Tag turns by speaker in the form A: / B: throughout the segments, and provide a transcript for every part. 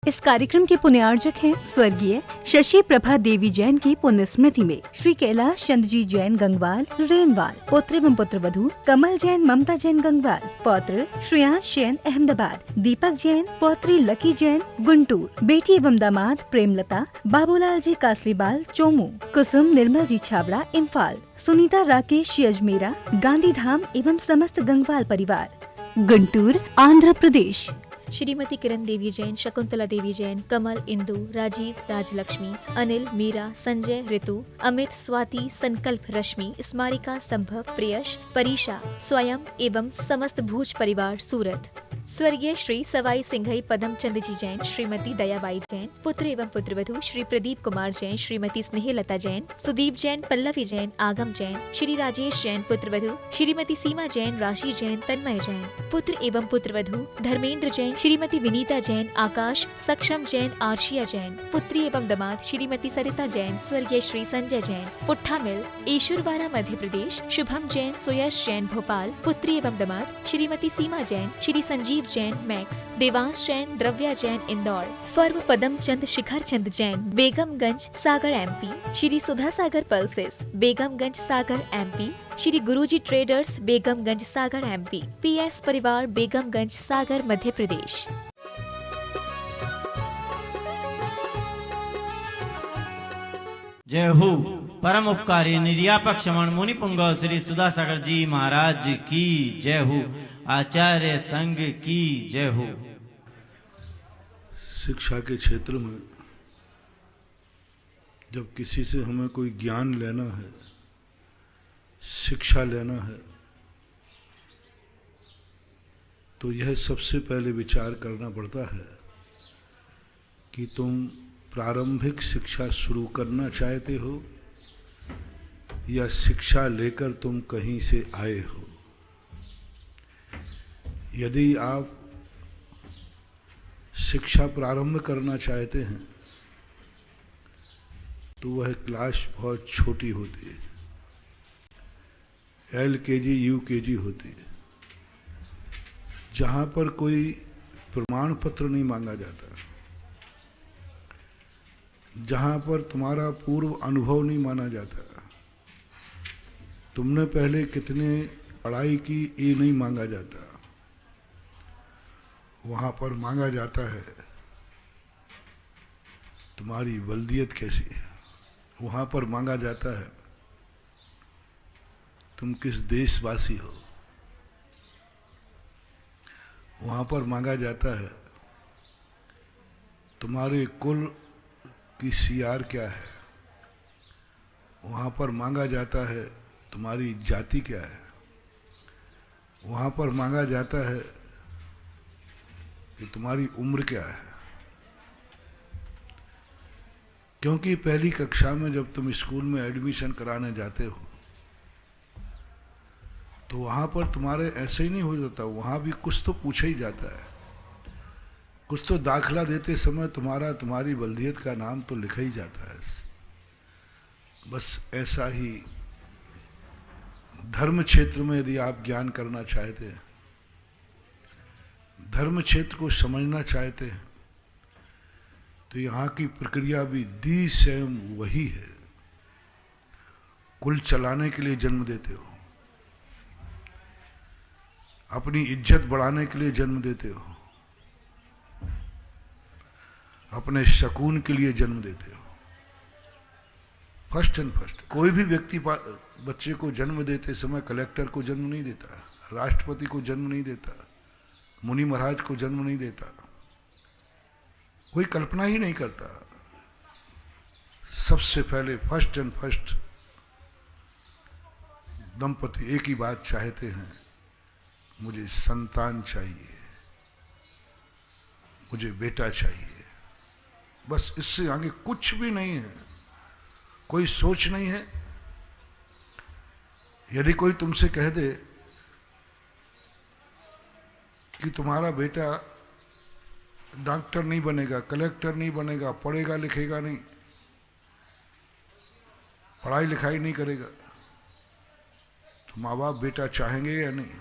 A: इस कार्यक्रम के पुण्यार्जक हैं स्वर्गीय शशि प्रभा देवी जैन की पुण्य स्मृति में श्री कैलाश चंद्र जी जैन गंगवाल रेनवाल, पुत्र एवं पुत्र वधू कमल जैन ममता जैन गंगवाल, पौत्र श्रेयांश जैन अहमदाबाद, दीपक जैन, पौत्री लकी जैन गुंटूर, बेटी एवं दामाद प्रेमलता, बाबूलाल जी कासलीबाल चोमू, कुसुम निर्मल जी छाबड़ा इम्फाल, सुनीता राकेश अजमेरा गांधीधाम एवं समस्त गंगवाल परिवार गुंटूर आंध्र प्रदेश।
B: श्रीमती किरण देवी जैन, शकुंतला देवी जैन, कमल, इंदु, राजीव, राजलक्ष्मी, अनिल, मीरा, संजय, ऋतु, अमित, स्वाति, संकल्प, रश्मि, स्मारिका, संभव, प्रियश, परीशा, स्वयं एवं समस्त भूज परिवार सूरत। स्वर्गीय श्री सवाई सिंघई पदम चंद जी जैन, श्रीमती दयाबाई जैन, पुत्र एवं पुत्रवधू श्री प्रदीप कुमार जैन, श्रीमती स्नेहलता जैन, सुदीप जैन, पल्लवी जैन, आगम जैन, श्री राजेश जैन, पुत्रवधू श्रीमती सीमा जैन, राशि जैन, तन्मय जैन, पुत्र एवं पुत्रवधू धर्मेंद्र जैन, श्रीमती विनीता जैन, आकाश, सक्षम जैन, आर्शिया जैन, पुत्री एवं दामाद श्रीमती सरिता जैन, स्वर्गीय श्री संजय जैन, पुट्ठा मिल, ईश्वरवाड़ा मध्य प्रदेश, शुभम जैन, सुयश जैन, भोपाल, पुत्री एवं दामाद श्रीमती सीमा जैन, श्री संजीव जैन, मैक्स, देवांश जैन, द्रव्या जैन, इंदौर, फर्म पदम चंद शिखर चंद जैन, बेगमगंज सागर एमपी, श्री सुधा सागर पल्सेस, बेगमगंज सागर एमपी, श्री गुरुजी ट्रेडर्स, बेगमगंज सागर एमपी, पीएस परिवार, बेगमगंज सागर मध्य प्रदेश।
C: जय हो परम उपकारी निर्यापक क्षमण मुनि पुंग श्री सुधा सागर जी महाराज की जय हो। आचार्य संघ की जय हो।
D: शिक्षा के क्षेत्र में जब किसी से हमें कोई ज्ञान लेना है, शिक्षा लेना है, तो यह सबसे पहले विचार करना पड़ता है कि तुम प्रारंभिक शिक्षा शुरू करना चाहते हो या शिक्षा लेकर तुम कहीं से आए हो। यदि आप शिक्षा प्रारंभ करना चाहते हैं तो वह क्लास बहुत छोटी होती है, LKG UKG होती है, जहां पर कोई प्रमाण पत्र नहीं मांगा जाता, जहां पर तुम्हारा पूर्व अनुभव नहीं माना जाता, तुमने पहले कितने पढ़ाई की ये नहीं मांगा जाता। वहां पर मांगा जाता है तुम्हारी बल्दियत कैसी है, वहां पर मांगा जाता है तुम किस देशवासी हो, वहां पर मांगा जाता है तुम्हारे कुल की CR क्या है, वहां पर मांगा जाता है तुम्हारी जाति क्या है, वहां पर मांगा जाता है कि तुम्हारी उम्र क्या है। क्योंकि पहली कक्षा में जब तुम स्कूल में एडमिशन कराने जाते हो तो वहां पर तुम्हारे ऐसे ही नहीं हो जाता, वहां भी कुछ तो पूछा ही जाता है, कुछ तो दाखला देते समय तुम्हारी बल्दियत का नाम तो लिखा ही जाता है। बस ऐसा ही धर्म क्षेत्र में यदि आप ज्ञान करना चाहते हैं, धर्म क्षेत्र को समझना चाहते हैं, तो यहाँ की प्रक्रिया भी दी सेम वही है। कुल चलाने के लिए जन्म देते हो, अपनी इज्जत बढ़ाने के लिए जन्म देते हो, अपने शकून के लिए जन्म देते हो। फर्स्ट एंड फर्स्ट कोई भी व्यक्ति बच्चे को जन्म देते समय कलेक्टर को जन्म नहीं देता, राष्ट्रपति को जन्म नहीं देता, मुनि महाराज को जन्म नहीं देता, कोई कल्पना ही नहीं करता। सबसे पहले फर्स्ट एंड फर्स्ट दंपति एक ही बात चाहते हैं, मुझे संतान चाहिए, मुझे बेटा चाहिए। बस इससे आगे कुछ भी नहीं है, कोई सोच नहीं है। यदि कोई तुमसे कह दे कि तुम्हारा बेटा डॉक्टर नहीं बनेगा, कलेक्टर नहीं बनेगा, पढ़ेगा लिखेगा नहीं, पढ़ाई लिखाई नहीं करेगा, तो माँ बाप बेटा चाहेंगे या नहीं?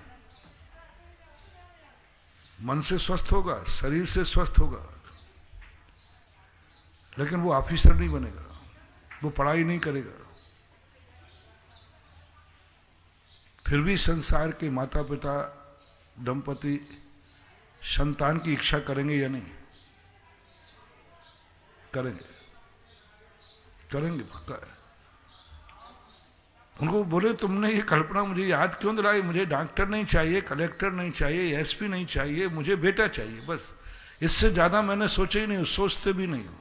D: मन से स्वस्थ होगा, शरीर से स्वस्थ होगा, लेकिन वो ऑफिसर नहीं बनेगा, वो पढ़ाई नहीं करेगा। फिर भी संसार के माता पिता दंपति संतान की इच्छा करेंगे या नहीं? करेंगे, करेंगे पक्का है। उनको बोले तुमने ये कल्पना मुझे याद क्यों दिलाई? मुझे डॉक्टर नहीं चाहिए, कलेक्टर नहीं चाहिए, एसपी नहीं चाहिए, मुझे बेटा चाहिए बस। इससे ज्यादा मैंने सोचा ही नहीं, सोचते भी नहीं हो।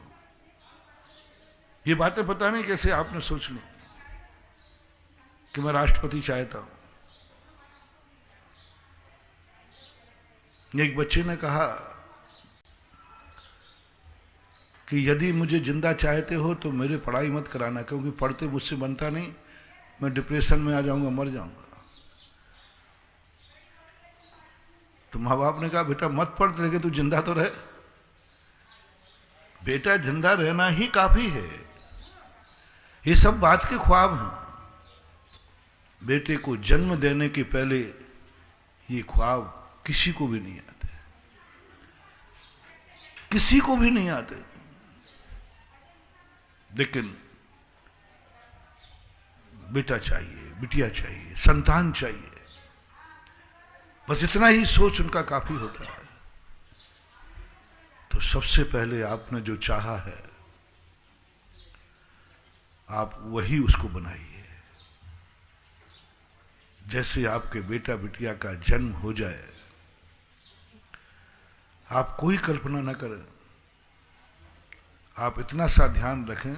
D: ये बातें पता नहीं कैसे आपने सोच ली कि मैं राष्ट्रपति चाहता हूं। एक बच्चे ने कहा कि यदि मुझे जिंदा चाहते हो तो मेरे पढ़ाई मत कराना, क्योंकि पढ़ते मुझसे बनता नहीं, मैं डिप्रेशन में आ जाऊंगा, मर जाऊंगा। तो माँ बाप ने कहा बेटा मत पढ़, लेकिन तू जिंदा तो रहे। बेटा जिंदा रहना ही काफी है। ये सब बात के ख्वाब हैं। बेटे को जन्म देने के पहले ये ख्वाब किसी को भी नहीं आते, किसी को भी नहीं आते। लेकिन बेटा चाहिए, बिटिया चाहिए, संतान चाहिए, बस इतना ही सोच उनका काफी होता है। तो सबसे पहले आपने जो चाहा है आप वही उसको बनाइए। जैसे आपके बेटा बिटिया का जन्म हो जाए, आप कोई कल्पना न करें, आप इतना सा ध्यान रखें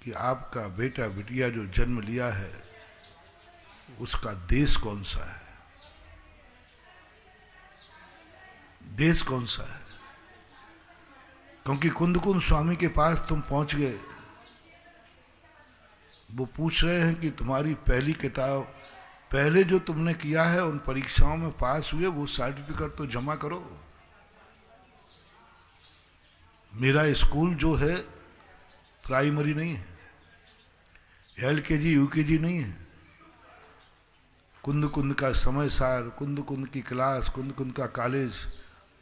D: कि आपका बेटा बिटिया जो जन्म लिया है उसका देश कौन सा है, देश कौन सा है। क्योंकि कुंदकुंद स्वामी के पास तुम पहुंच गए, वो पूछ रहे हैं कि तुम्हारी पहली किताब, पहले जो तुमने किया है उन परीक्षाओं में पास हुए, वो सर्टिफिकेट तो जमा करो। मेरा स्कूल जो है प्राइमरी नहीं है, LKG UKG नहीं है। कुंद कुंद का समय सार, कुंद कुंद की क्लास, कुंद कुंद का कॉलेज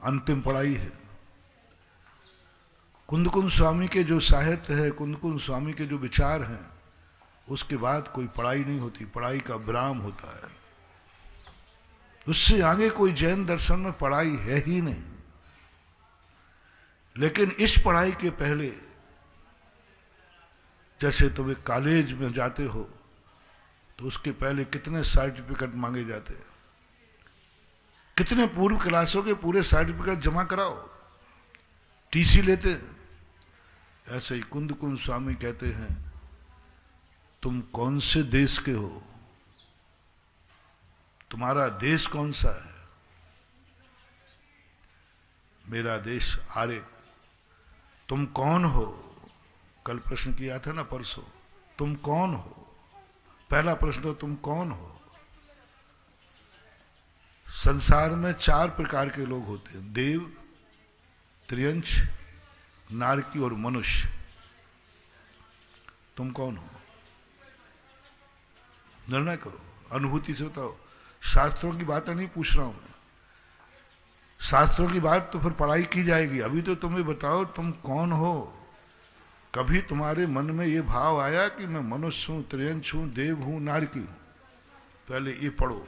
D: अंतिम पढ़ाई है। कुंद कुंद स्वामी के जो साहित्य है, कुंद कुंद स्वामी के जो विचार हैं, उसके बाद कोई पढ़ाई नहीं होती, पढ़ाई का विराम होता है। उससे आगे कोई जैन दर्शन में पढ़ाई है ही नहीं। लेकिन इस पढ़ाई के पहले, जैसे तुम एक कॉलेज में जाते हो तो उसके पहले कितने सर्टिफिकेट मांगे जाते हैं, कितने पूर्व क्लासों के पूरे सर्टिफिकेट जमा कराओ, TC लेते हैं। ऐसे ही कुंद कुंद स्वामी कहते हैं तुम कौन से देश के हो, तुम्हारा देश कौन सा है। मेरा देश आर्य। तुम कौन हो, कल प्रश्न किया था ना, परसों, तुम कौन हो। पहला प्रश्न तो तुम कौन हो। संसार में 4 प्रकार के लोग होते हैं, देव, त्रियंश, नारकी और मनुष्य। तुम कौन हो, निर्णय करो, अनुभूति से बताओ। शास्त्रों की बातें नहीं पूछ रहा हूं मैं, शास्त्रों की बात तो फिर पढ़ाई की जाएगी। अभी तो तुम्हें बताओ तुम कौन हो। कभी तुम्हारे मन में ये भाव आया कि मैं मनुष्य हूं, त्रियंश हूं, देव हूं, नारकी हूं? पहले ये पढ़ो,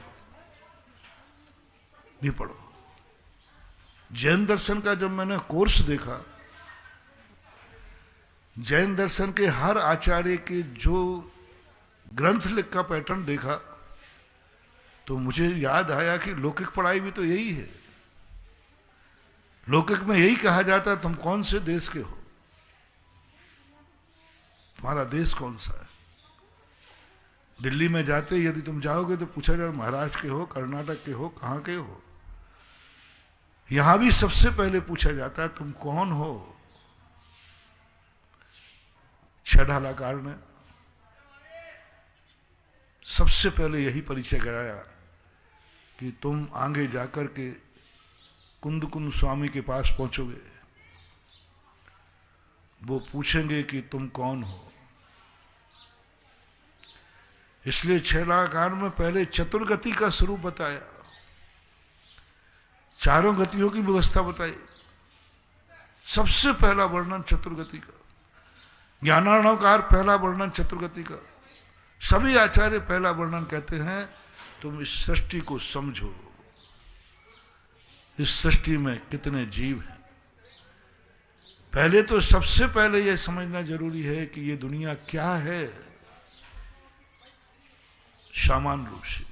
D: नहीं पढ़ो। जैन दर्शन का जब मैंने कोर्स देखा, जैन दर्शन के हर आचार्य के जो ग्रंथ लिख का पैटर्न देखा, तो मुझे याद आया कि लौकिक पढ़ाई भी तो यही है। लौकिक में यही कहा जाता तुम कौन से देश के हो, तुम्हारा देश कौन सा है। दिल्ली में जाते यदि तुम जाओगे तो पूछा जाए महाराष्ट्र के हो, कर्नाटक के हो, कहां के हो। यहां भी सबसे पहले पूछा जाता है तुम कौन हो। छठालाकार ने सबसे पहले यही परिचय कराया कि तुम आगे जाकर के कुंद कुंद स्वामी के पास पहुंचोगे, वो पूछेंगे कि तुम कौन हो। इसलिए छठालाकार में पहले चतुर्गति का स्वरूप बताया, चारों गतियों की व्यवस्था बताई। सबसे पहला वर्णन चतुर्गति का, ज्ञानार्णवकार पहला वर्णन चतुर्गति का। सभी आचार्य पहला वर्णन कहते हैं तुम इस सृष्टि को समझो, इस सृष्टि में कितने जीव हैं। पहले तो सबसे पहले यह समझना जरूरी है कि ये दुनिया क्या है। सामान्य रूप से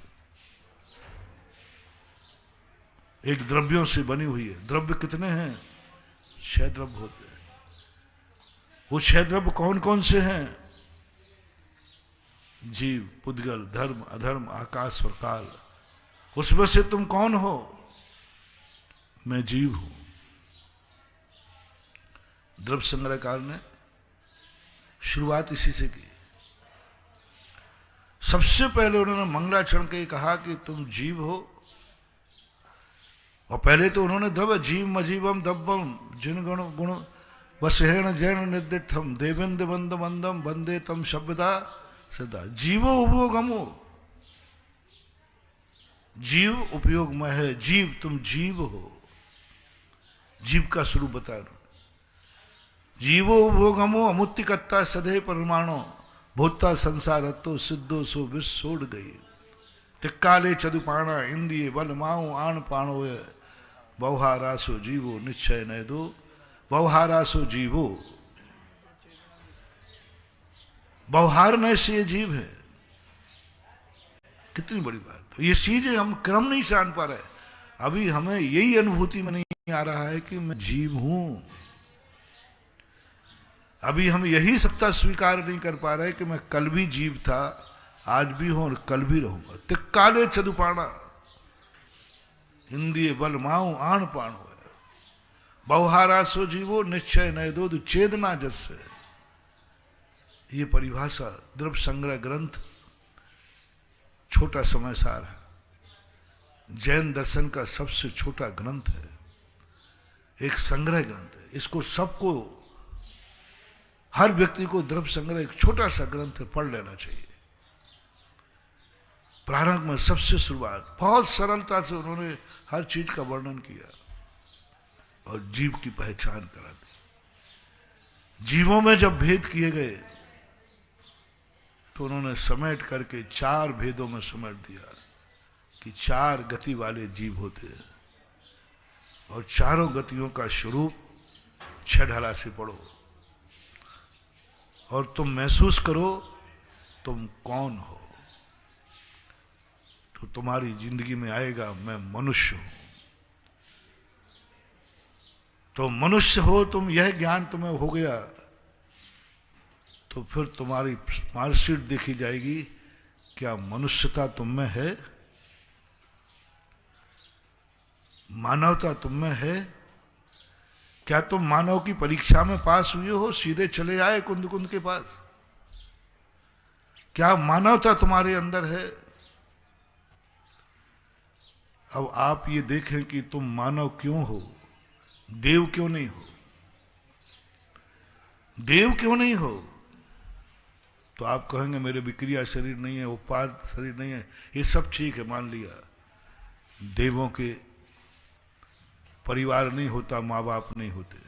D: एक द्रव्यों से बनी हुई है। द्रव्य कितने हैं? 6 द्रव्य होते हैं। वो 6 द्रव्य कौन कौन से हैं? जीव, पुद्गल, धर्म, अधर्म, आकाश और काल। उसमें से तुम कौन हो? मैं जीव हूं। द्रव्य संग्रहकार ने शुरुआत इसी से की। सबसे पहले उन्होंने मंगलाचरण के कहा कि तुम जीव हो, और पहले तो उन्होंने द्रव्य जीव मजीवम दब्बम जिन गुण गुण वसेण जैन निर्दिठम देवेंद्र बंद मंदम वंदे तम शब्दा सदा। जीवो उपयोगमो, जीव उपयोगमय है। जीव, तुम जीव हो। जीव का स्वरूप बता रहा। जीवो उपयोगमो अमुत्तिकत्ता सदे परमाणु भूता संसारत्तो सिद्धो सो विस्सोड़ गई। तिक्काले चदुपाणा इंदिये बल माऊ आण पाणो बहुहारासो जीवो निश्चय न दो बहुहारासो जीवो। बहुहारने से ये जीव है। कितनी बड़ी बात। तो ये चीजें हम क्रम नहीं जान पा रहे। अभी हमें यही अनुभूति में नहीं आ रहा है कि मैं जीव हूं। अभी हम यही सत्ता स्वीकार नहीं कर पा रहे कि मैं कल भी जीव था, आज भी हूं और कल भी रहूंगा। तिक्काले चदुपाणा हिंदी बल माऊ आण पाण हो बहुहारासो जीवो निश्चय नय दो चेतना जैसे। ये परिभाषा द्रव्य संग्रह ग्रंथ छोटा समय सार है। जैन दर्शन का सबसे छोटा ग्रंथ है, एक संग्रह ग्रंथ है। इसको सबको, हर व्यक्ति को द्रव्य संग्रह एक छोटा सा ग्रंथ पढ़ लेना चाहिए। प्रारंभ में सबसे शुरुआत बहुत सरलता से उन्होंने हर चीज का वर्णन किया और जीव की पहचान करा दी। जीवों में जब भेद किए गए तो उन्होंने समेट करके 4 भेदों में समेट दिया कि 4 गति वाले जीव होते हैं और चारों गतियों का स्वरूप 6 ढाला से पढ़ो और तुम महसूस करो तुम कौन हो। तो तुम्हारी जिंदगी में आएगा मैं मनुष्य हूं। तो मनुष्य हो तुम, यह ज्ञान तुम्हें हो गया तो फिर तुम्हारी मार्कशीट देखी जाएगी। क्या मनुष्यता तुम में है? मानवता तुम में है? क्या तुम मानव की परीक्षा में पास हुए हो, सीधे चले आए कुंद कुंद के पास? क्या मानवता तुम्हारे अंदर है? अब आप ये देखें कि तुम मानव क्यों हो, देव क्यों नहीं हो? देव क्यों नहीं हो? तो आप कहेंगे मेरे विक्रिया शरीर नहीं है, उपाद शरीर नहीं है। ये सब ठीक है, मान लिया। देवों के परिवार नहीं होता, माँ बाप नहीं होते।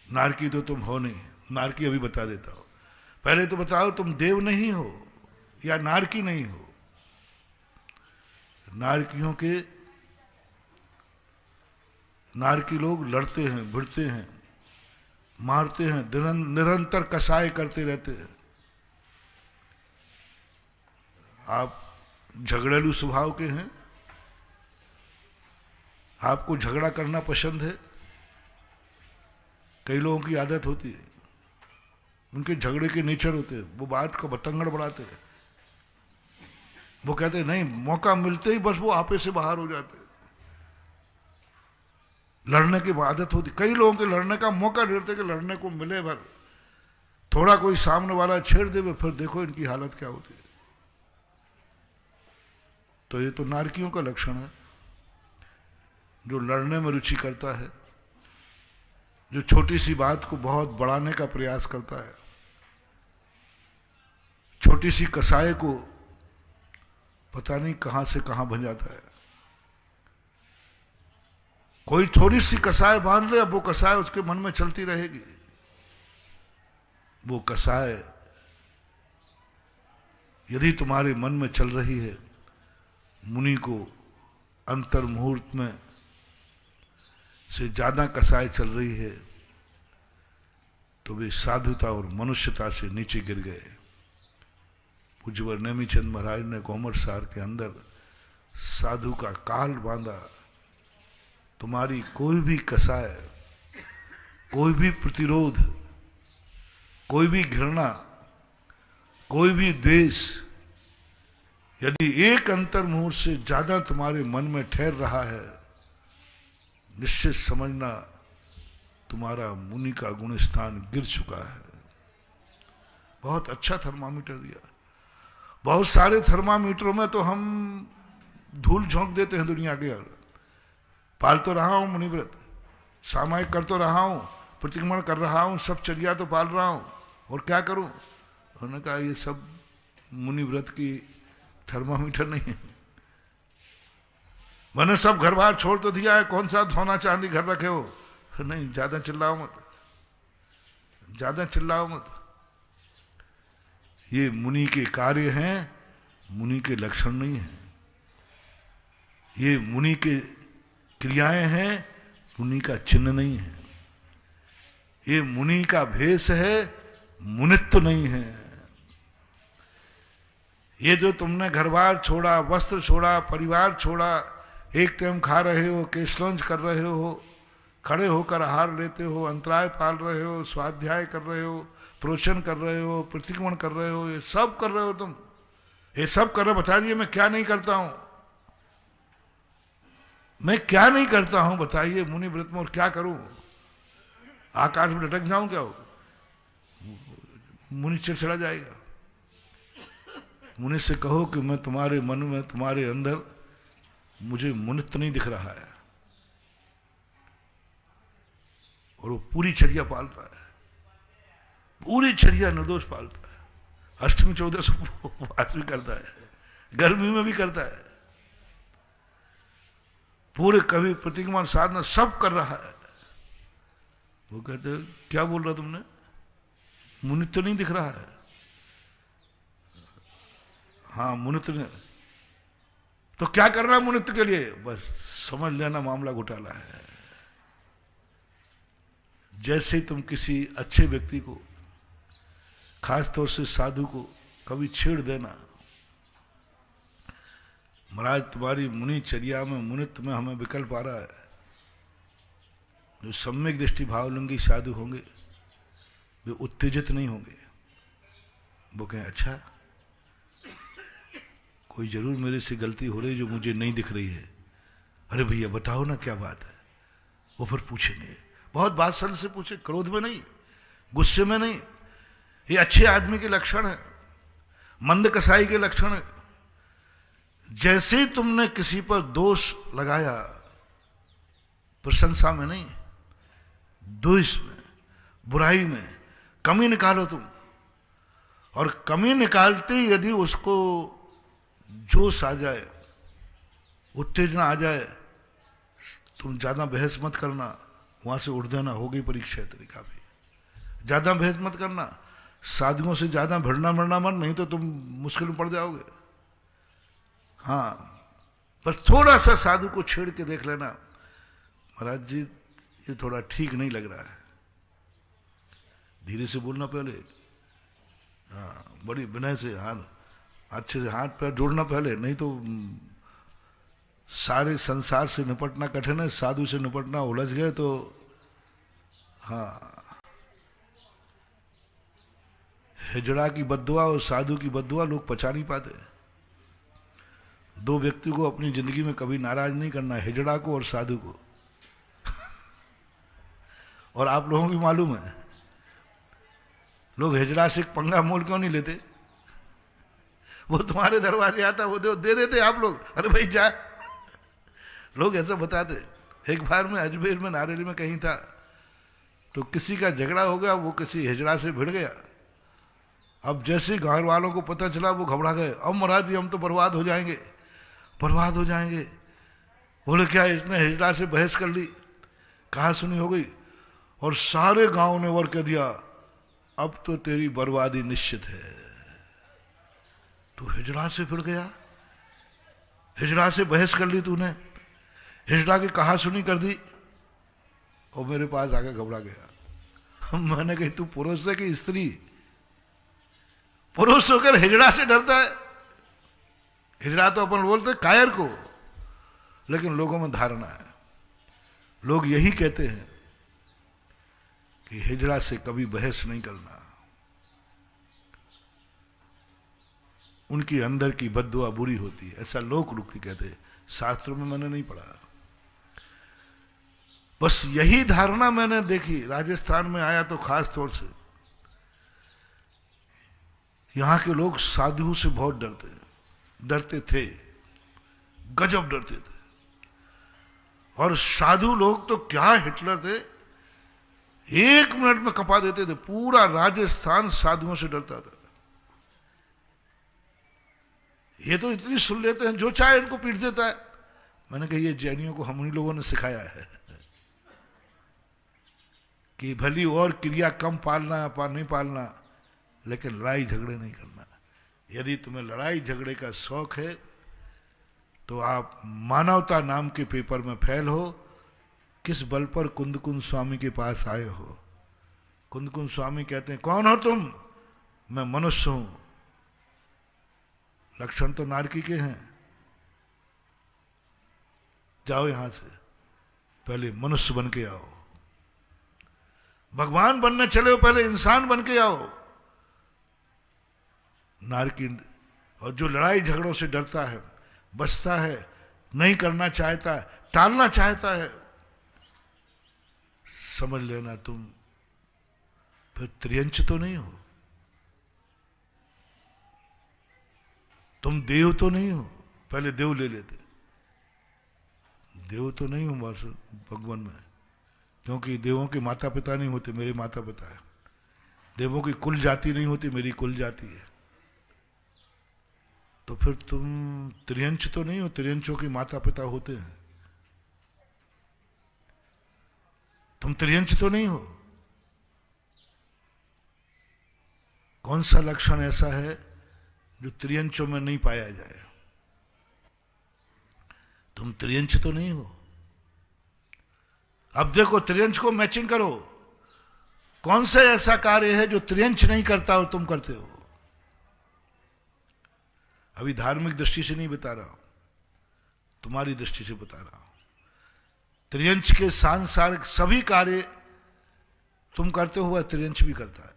D: नारकी तो तुम हो नहीं। नारकी अभी बता देता हूं। पहले तो बताओ तुम देव नहीं हो या नारकी नहीं हो। नारकियों के नारकी लोग लड़ते हैं, भिड़ते हैं, मारते हैं, निरंतर कसाई करते रहते हैं। आप झगड़ेलू स्वभाव के हैं, आपको झगड़ा करना पसंद है। कई लोगों की आदत होती है, उनके झगड़े के नेचर होते हैं, वो बात को बतंगड़ बढ़ाते हैं। वो कहते हैं नहीं, मौका मिलते ही बस वो आपे से बाहर हो जाते हैं। लड़ने की आदत होती। कई लोगों के लड़ने का मौका ढूंढते कि लड़ने को मिले भर, थोड़ा कोई सामने वाला छेड़ दे, फिर देखो इनकी हालत क्या होती है। तो ये तो नारकियों का लक्षण है, जो लड़ने में रुचि करता है, जो छोटी सी बात को बहुत बढ़ाने का प्रयास करता है, छोटी सी कसाई को पता नहीं कहां से कहां बन जाता है। कोई थोड़ी सी कसाय बांध ले, अब वो कसाय उसके मन में चलती रहेगी। वो कसाय यदि तुम्हारे मन में चल रही है, मुनि को अंतर मुहूर्त में से ज्यादा कसाय चल रही है, तो वे साधुता और मनुष्यता से नीचे गिर गए। पूज्यवर नेमीचंद महाराज ने कोमर सार के अंदर साधु का काल बांधा। तुम्हारी कोई भी कसाय, कोई भी प्रतिरोध, कोई भी घृणा, कोई भी द्वेष यदि एक अंतर मुहूर्त से ज्यादा तुम्हारे मन में ठहर रहा है, निश्चित समझना तुम्हारा मुनि का गुण स्थान गिर चुका है। बहुत अच्छा थर्मामीटर दिया। बहुत सारे थर्मामीटरों में तो हम धूल झोंक देते हैं दुनिया के। यार पाल तो रहा हूं मुनिव्रत, सामायिक कर तो रहा हूं, प्रतिक्रमण कर रहा हूं, सब चर्या तो पाल रहा हूं, और क्या करूं? उन्होंने कहा ये सब मुनिव्रत की थर्मामीटर नहीं है। मैंने सब घर बार छोड़ तो दिया है, कौन सा सोना चांदी घर रखे हो? नहीं, ज्यादा चिल्लाओ मत, ज्यादा चिल्लाओ मत। ये मुनि के कार्य हैं, मुनि के लक्षण नहीं है। ये मुनि के क्रियाएं हैं, मुनि का चिन्ह नहीं है। ये मुनि का भेष है, मुनित्व नहीं है। ये जो तुमने घर बार छोड़ा, वस्त्र छोड़ा, परिवार छोड़ा, एक टाइम खा रहे हो, केशलंच कर रहे हो, खड़े होकर आहार लेते हो, अंतराय पाल रहे हो, स्वाध्याय कर रहे हो, प्रोचन कर रहे हो, प्रतिक्रमण कर रहे हो, ये सब कर रहे हो तुम। ये सब कर रहे, बता दिए मैं क्या नहीं करता हूं, मैं क्या नहीं करता हूं बताइए मुनि व्रत में, और क्या करूं? आकाश में लटक जाऊं क्या? हो मुनि चिड़चिड़ा जाएगा। मुनि से कहो कि मैं तुम्हारे मन में, तुम्हारे अंदर मुझे मुनित्व नहीं दिख रहा है, और वो पूरी चर्या पालता है, पूरी चर्या निर्दोष पालता है। अष्टमी 14 उपवास भी करता है, गर्मी में भी करता है, पूरे कवि प्रतिक्रमण साधना सब कर रहा है। वो कहते क्या बोल रहा तुमने? मुनित्व नहीं दिख रहा है? हाँ मुनित्व नहीं, तो क्या करना है मुनित्व के लिए? बस समझ लेना मामला घोटाला है। जैसे तुम किसी अच्छे व्यक्ति को, खास तौर से साधु को कभी छेड़ देना, महाराज तुम्हारी मुनि चर्या में, मुनित्व में हमें विकल्प आ रहा है। जो सम्यक दृष्टि भावलिंगी साधु होंगे वे उत्तेजित नहीं होंगे। वो कहें अच्छा कोई जरूर मेरे से गलती हो रही जो मुझे नहीं दिख रही है, अरे भैया बताओ ना क्या बात है। वो फिर पूछेंगे, बहुत बादशाह से पूछे, क्रोध में नहीं, गुस्से में नहीं। ये अच्छे आदमी के लक्षण है, मंद कसाई के लक्षण है। जैसे ही तुमने किसी पर दोष लगाया, प्रशंसा में नहीं, द्वेष में, बुराई में कमी निकालो तुम, और कमी निकालते ही यदि उसको जोश आ जाए, उत्तेजना आ जाए, तुम ज्यादा बहस मत करना, वहां से उठ देना, हो गई परीक्षा तरीका भी। ज्यादा बहस मत करना, साधुओं से ज्यादा भिड़ना मरना मत, नहीं तो तुम मुश्किल में पड़ जाओगे। हाँ बस थोड़ा सा साधु को छेड़ के देख लेना, महाराज जी ये थोड़ा ठीक नहीं लग रहा है, धीरे से बोलना पहले। हाँ बड़ी विनय से, हाथ अच्छे से हाथ पैर जोड़ना पहले, नहीं तो सारे संसार से निपटना कठिन है, साधु से निपटना उलझ गए तो। हाँ हिजड़ा की बद्दुआ और साधु की बद्दुआ लोग पचा नहीं पाते। दो व्यक्ति को अपनी जिंदगी में कभी नाराज नहीं करना, हिजड़ा को और साधु को। और आप लोगों को मालूम है लोग हिजड़ा से पंगा मोल क्यों नहीं लेते? वो तुम्हारे दरवाजे आता, वो दे देते आप लोग, अरे भाई जा। लोग ऐसा बताते। एक बार मैं अजमेर में नारेली में कहीं था, तो किसी का झगड़ा हो गया, वो किसी हिजड़ा से भिड़ गया। अब जैसे गांव वालों को पता चला वो घबरा गए, अब महाराज जी हम तो बर्बाद हो जाएंगे, बर्बाद हो जाएंगे। बोले क्या इसने हिजड़ा से बहस कर ली? कहा सुनी हो गई, और सारे गांव ने वर कह दिया अब तो तेरी बर्बादी निश्चित है। तू हिजड़ा से फिर गया, हिजड़ा से बहस कर ली तूने, हिजड़ा की कहा सुनी कर दी, और मेरे पास आके घबरा गया। मैंने कही तू पुरुष है कि स्त्री? पुरुष होकर हिजड़ा से डरता है? हिजड़ा तो अपन बोलते कायर को, लेकिन लोगों में धारणा है, लोग यही कहते हैं कि हिजड़ा से कभी बहस नहीं करना, उनकी अंदर की बद्दुआ बुरी होती है, ऐसा लोक रुक्ति कहते हैं। शास्त्रों में मैंने नहीं पढ़ा, बस यही धारणा मैंने देखी। राजस्थान में आया तो खास तौर से यहां के लोग साधु से बहुत डरते थे, गजब डरते थे। और साधु लोग तो क्या हिटलर थे, 1 मिनट में कपा देते थे। पूरा राजस्थान साधुओं से डरता था। ये तो इतनी सुन लेते हैं, जो चाहे इनको पीट देता है। मैंने कहा ये जैनियों को हम उन्हीं लोगों ने सिखाया है कि भली और क्रिया कम पालना नहीं पालना, लेकिन लड़ाई झगड़े नहीं करना। यदि तुम्हें लड़ाई झगड़े का शौक है तो आप मानवता नाम के पेपर में फेल हो। किस बल पर कुंदकुंद स्वामी के पास आए हो? कुंदकुंद स्वामी कहते हैं कौन हो तुम? मैं मनुष्य हूं। लक्षण तो नारकी के हैं, जाओ यहां से, पहले मनुष्य बन के आओ। भगवान बनने चले हो, पहले इंसान बन के आओ। नारकी। और जो लड़ाई झगड़ों से डरता है, बचता है, नहीं करना चाहता है, टालना चाहता है, समझ लेना तुम फिर त्रियंच तो नहीं हो, तुम देव तो नहीं हो। पहले देव ले लेते, देव तो नहीं हूं भगवान में, क्योंकि देवों के माता पिता नहीं होते, मेरे माता पिता है। देवों की कुल जाति नहीं होती, मेरी कुल जाति है। तो फिर तुम त्रियंच तो नहीं हो, त्रियंचों के माता पिता होते हैं। तुम त्रियंच तो नहीं हो। कौन सा लक्षण ऐसा है जो त्रियंचों में नहीं पाया जाए? तुम त्रियंच तो नहीं हो। अब देखो त्रियंच को मैचिंग करो, कौन सा ऐसा कार्य है जो त्रियंच नहीं करता और तुम करते हो? अभी धार्मिक दृष्टि से नहीं बता रहा हूं, तुम्हारी दृष्टि से बता रहा हूं। त्रियंच के सांसारिक सभी कार्य तुम करते हो, वह त्रियंच भी करता है।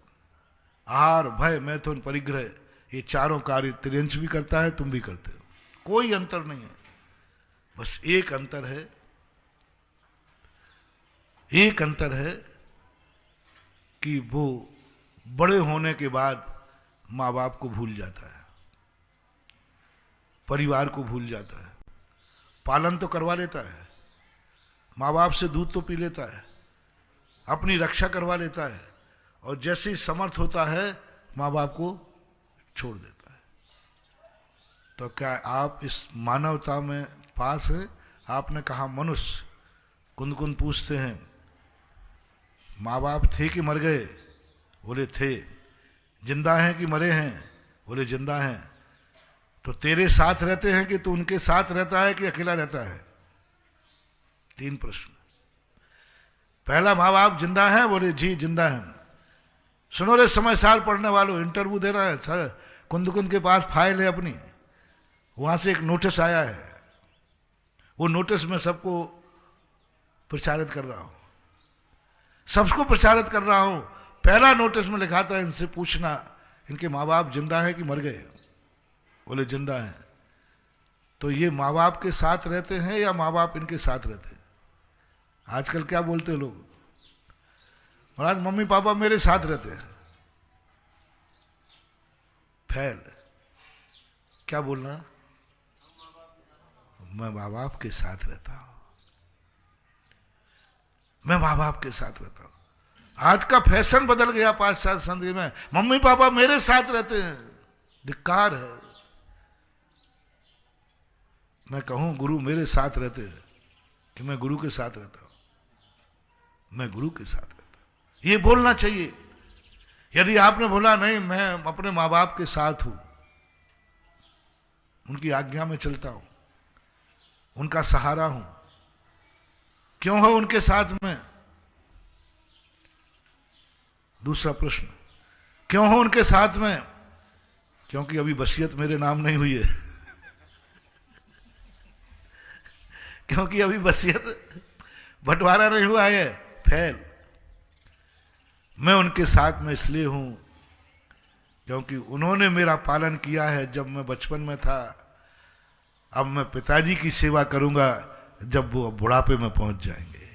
D: आहार, भय, मैथुन, परिग्रह, ये चारों कार्य त्रियंच भी करता है, तुम भी करते हो। कोई अंतर नहीं है। बस एक अंतर है, एक अंतर है कि वो बड़े होने के बाद माँ बाप को भूल जाता है, परिवार को भूल जाता है। पालन तो करवा लेता है, माँ बाप से दूध तो पी लेता है, अपनी रक्षा करवा लेता है, और जैसे ही समर्थ होता है माँ बाप को छोड़ देता है। तो क्या आप इस मानवता में पास है? आपने कहा मनुष्य। कुंद पूछते हैं माँ बाप थे कि मर गए? बोले थे। जिंदा हैं कि मरे हैं? बोले जिंदा हैं। तो तेरे साथ रहते हैं कि तू उनके साथ रहता है कि अकेला रहता है? 3 प्रश्न। पहला, माँ बाप जिंदा हैं? बोले जी जिंदा हैं। सुनो रे समयसार पढ़ने वालों, इंटरव्यू दे रहा है सर, कुंद के पास फाइल है अपनी, वहां से एक नोटिस आया है, वो नोटिस में सबको प्रचारित कर रहा हूं, सबको प्रचारित कर रहा हूं। पहला नोटिस में लिखा था इनसे पूछना इनके माँ बाप जिंदा है कि मर गए? बोले जिंदा हैं। तो ये माँ बाप के साथ रहते हैं या माँ बाप इनके साथ रहते हैं? आजकल क्या बोलते हैं लोग, महाराज मम्मी पापा मेरे साथ रहते हैं। फैल। क्या बोलना? मैं माँ बाप के साथ रहता हूं, मैं माँ बाप के साथ रहता हूं। आज का फैशन बदल गया 5-7 संधि में, मम्मी पापा मेरे साथ रहते हैं। धिक्कार है। मैं कहूं गुरु मेरे साथ रहते हैं कि मैं गुरु के साथ रहता हूं। मैं गुरु के साथ रहता हूं। ये बोलना चाहिए। यदि आपने बोला नहीं, मैं अपने माँ बाप के साथ हूं, उनकी आज्ञा में चलता हूं, उनका सहारा हूं, क्यों हो उनके साथ में? दूसरा प्रश्न, क्यों हो उनके साथ में? क्योंकि अभी वसीयत मेरे नाम नहीं हुई है। क्योंकि अभी वसीयत बंटवारा नहीं हुआ है, फैल। मैं उनके साथ में इसलिए हूं क्योंकि उन्होंने मेरा पालन किया है जब मैं बचपन में था। अब मैं पिताजी की सेवा करूंगा जब वो बुढ़ापे में पहुंच जाएंगे।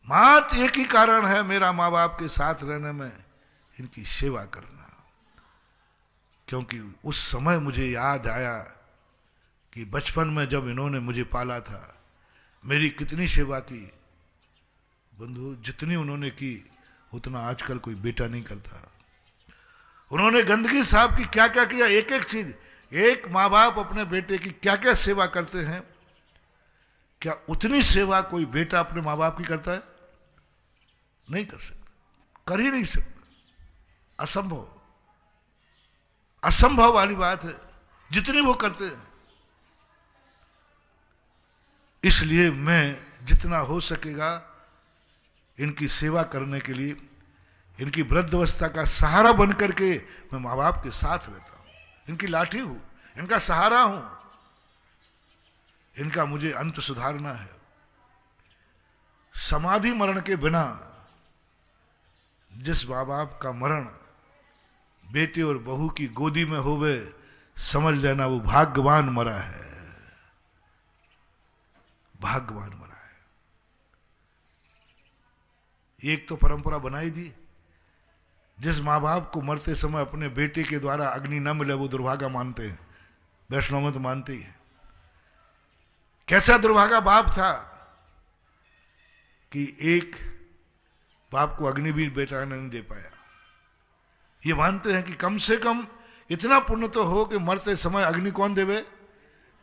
D: मात्र एक ही कारण है मेरा माँ बाप के साथ रहने में, इनकी सेवा करना। क्योंकि उस समय मुझे याद आया कि बचपन में जब इन्होंने मुझे पाला था, मेरी कितनी सेवा की। बंधु, जितनी उन्होंने की उतना आजकल कोई बेटा नहीं करता। उन्होंने गंदगी साहब की क्या क्या किया, एक एक चीज। एक माँ बाप अपने बेटे की क्या क्या सेवा करते हैं, क्या उतनी सेवा कोई बेटा अपने माँ बाप की करता है? नहीं कर सकता, कर ही नहीं सकता। असंभव, असंभव वाली बात है जितनी वो करते हैं। इसलिए मैं जितना हो सकेगा इनकी सेवा करने के लिए, इनकी वृद्धावस्था का सहारा बन करके मैं माँ बाप के साथ रहता हूं, इनकी लाठी हूं, इनका सहारा हूं। इनका मुझे अंत सुधारना है। समाधि मरण के बिना जिस माँ बाप का मरण बेटे और बहू की गोदी में होवे, समझ लेना वो भाग्यवान मरा है, भाग्यवान मरा है। एक तो परंपरा बनाई दी, जिस माँ बाप को मरते समय अपने बेटे के द्वारा अग्नि न मिले वो दुर्भागा मानते हैं। वैष्णव में तो मानते ही है। कैसा दुर्भागा बाप था कि एक बाप को अग्नि भी बेटा नहीं दे पाया। ये मानते हैं कि कम से कम इतना पुण्य तो हो कि मरते समय अग्नि कौन देवे?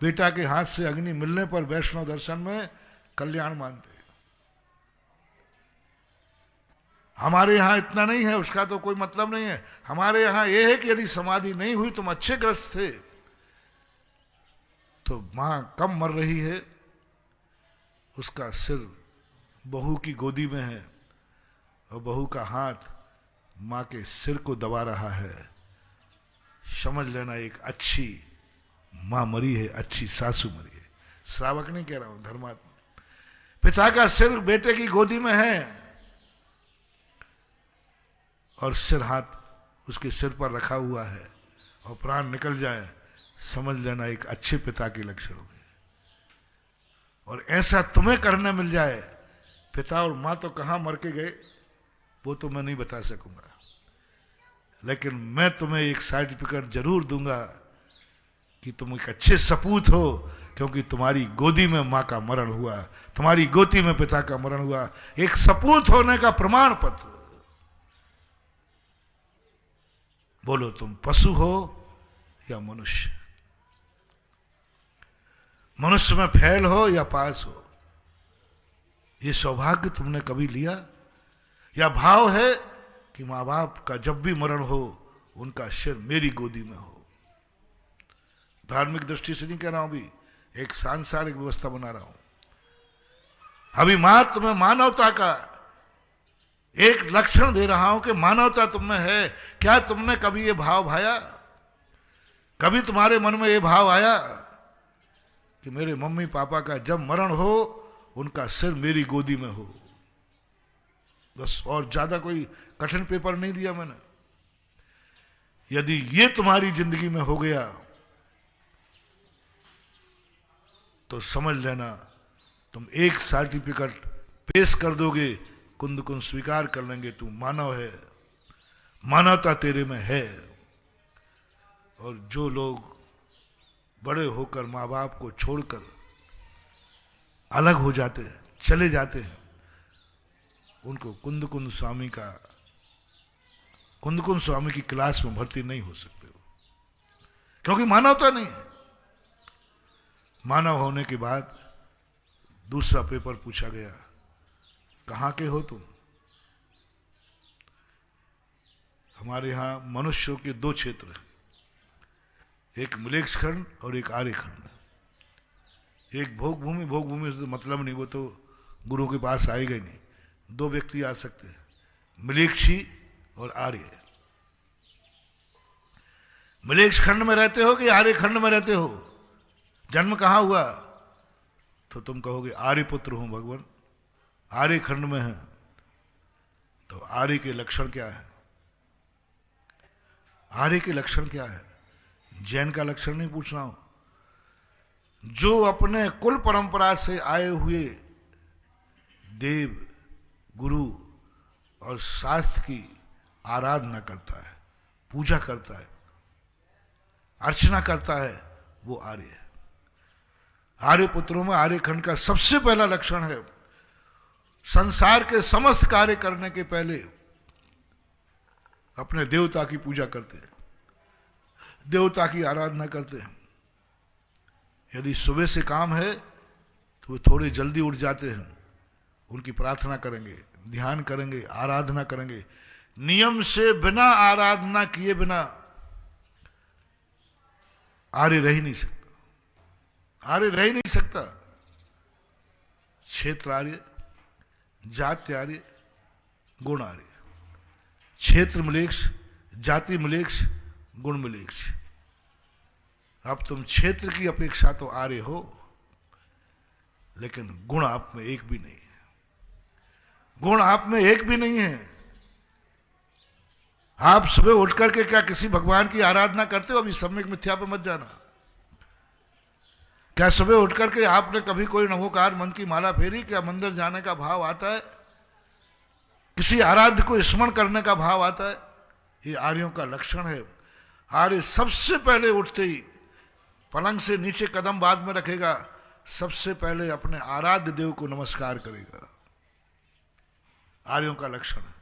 D: बेटा के हाथ से अग्नि मिलने पर वैष्णव दर्शन में कल्याण मानते हैं। हमारे यहां इतना नहीं है, उसका तो कोई मतलब नहीं है। हमारे यहां यह है कि यदि समाधि नहीं हुई, तुम अच्छे ग्रस्त थे, तो मां कम मर रही है, उसका सिर बहू की गोदी में है और बहू का हाथ मां के सिर को दबा रहा है। समझ लेना एक अच्छी मां मरी है, अच्छी सासू मरी है। श्रावक नहीं कह रहा हूं, धर्मात्मा। पिता का सिर बेटे की गोदी में है और सिर हाथ उसके सिर पर रखा हुआ है और प्राण निकल जाए, समझ लेना एक अच्छे पिता के लक्षण हो गए। और ऐसा तुम्हें करने मिल जाए, पिता और मां तो कहां मर के गए वो तो मैं नहीं बता सकूंगा, लेकिन मैं तुम्हें एक सर्टिफिकेट जरूर दूंगा कि तुम एक अच्छे सपूत हो, क्योंकि तुम्हारी गोदी में मां का मरण हुआ, तुम्हारी गोदी में पिता का मरण हुआ। एक सपूत होने का प्रमाण पत्र। बोलो तुम पशु हो या मनुष्य? मनुष्य में फैल हो या पास हो? ये सौभाग्य तुमने कभी लिया? या भाव है कि मां बाप का जब भी मरण हो उनका सिर मेरी गोदी में हो? धार्मिक दृष्टि से नहीं कह रहा हूं, अभी एक सांसारिक व्यवस्था बना रहा हूं। अभी मात्र मैं मानवता का एक लक्षण दे रहा हूं कि मानवता तुम में है। क्या तुमने कभी ये भाव भाया? कभी तुम्हारे मन में ये भाव आया कि मेरे मम्मी पापा का जब मरण हो उनका सिर मेरी गोदी में हो? बस, और ज्यादा कोई कठिन पेपर नहीं दिया मैंने। यदि ये तुम्हारी जिंदगी में हो गया तो समझ लेना तुम एक सर्टिफिकेट पेश कर दोगे, कुंद कुंद स्वीकार कर लेंगे, तू मानव है, मानवता तेरे में है। और जो लोग बड़े होकर माँ बाप को छोड़कर अलग हो जाते हैं, चले जाते हैं, उनको कुंद कुंद स्वामी की क्लास में भर्ती नहीं हो सकते हो, क्योंकि मानवता नहीं है। मानव होने के बाद दूसरा पेपर पूछा गया, कहाँ के हो तुम? हमारे यहाँ मनुष्यों के दो क्षेत्र हैं, एक मलेच्छ खंड और एक आर्य खंड। एक भोग भूमि से तो मतलब नहीं, वो तो गुरु के पास आएगा ही नहीं। दो व्यक्ति आ सकते हैं, मलेच्छी और आर्य। मलेच्छ खंड में रहते हो कि आर्य खंड में रहते हो? जन्म कहाँ हुआ? तो तुम कहोगे आर्य पुत्र हूं भगवान, आर्य खंड में है। तो आर्य के लक्षण क्या है? आर्य के लक्षण क्या है? जैन का लक्षण नहीं पूछ रहा हूं। जो अपने कुल परंपरा से आए हुए देव, गुरु और शास्त्र की आराधना करता है, पूजा करता है, अर्चना करता है, वो आर्य है। आर्य पुत्रों में आर्य खंड का सबसे पहला लक्षण है, संसार के समस्त कार्य करने के पहले अपने देवता की पूजा करते हैं, देवता की आराधना करते हैं। यदि सुबह से काम है तो वे थोड़े जल्दी उठ जाते हैं, उनकी प्रार्थना करेंगे, ध्यान करेंगे, आराधना करेंगे। नियम से बिना आराधना किए बिना आर्य रह ही नहीं सकता, आर्य रह ही नहीं सकता। क्षेत्र आर्य, जाति आर्य, गुण आर्य। क्षेत्र मलेच्छ, जाति मलेच्छ, गुण मलेच्छ। अब तुम क्षेत्र की अपेक्षा तो आर्य हो, लेकिन गुण आप में एक भी नहीं है। गुण आप में एक भी नहीं है। आप सुबह उठ करके क्या किसी भगवान की आराधना करते हो? अभी सम्यक मिथ्या पे मत जाना। क्या सुबह उठ करके आपने कभी कोई नमोकार मंत्र की माला फेरी? क्या मंदिर जाने का भाव आता है? किसी आराध्य को स्मरण करने का भाव आता है? ये आर्यों का लक्षण है। आर्य सबसे पहले उठते ही पलंग से नीचे कदम बाद में रखेगा, सबसे पहले अपने आराध्य देव को नमस्कार करेगा। आर्यों का लक्षण है।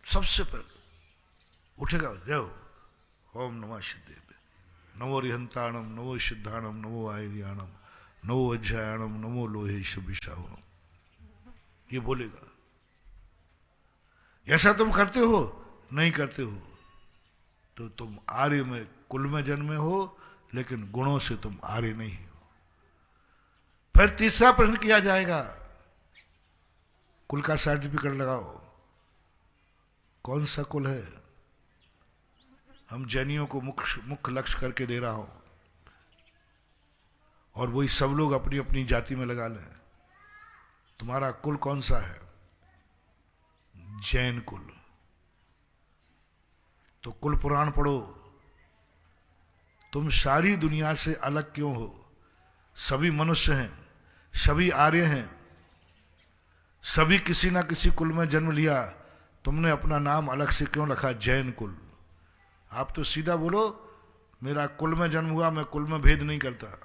D: सबसे पहले उठेगा, जय हो, ओम नमः सिद्धेभ्य, नमो रिहंताणम, नमो सिद्धाणम, नमो आयर्याणम, नमो अज्जायणम, नमो लोहेश विशाहणम, ये बोलेगा। ऐसा तुम करते हो? नहीं करते हो तो तुम आर्य में कुल में जन्मे हो, लेकिन गुणों से तुम आर्य नहीं हो। फिर तीसरा प्रश्न किया जाएगा, कुल का सर्टिफिकेट लगाओ। कौन सा कुल है? हम जैनियों को मुख्य लक्ष्य करके दे रहा हूं, और वही सब लोग अपनी अपनी जाति में लगा लें। तुम्हारा कुल कौन सा है? जैन कुल। तो कुल पुराण पढ़ो। तुम सारी दुनिया से अलग क्यों हो? सभी मनुष्य हैं, सभी आर्य हैं, सभी किसी ना किसी कुल में जन्म लिया। तुमने अपना नाम अलग से क्यों रखा जैन कुल? आप तो सीधा बोलो, मेरा कुल में जन्म हुआ, मैं कुल में भेद नहीं करता।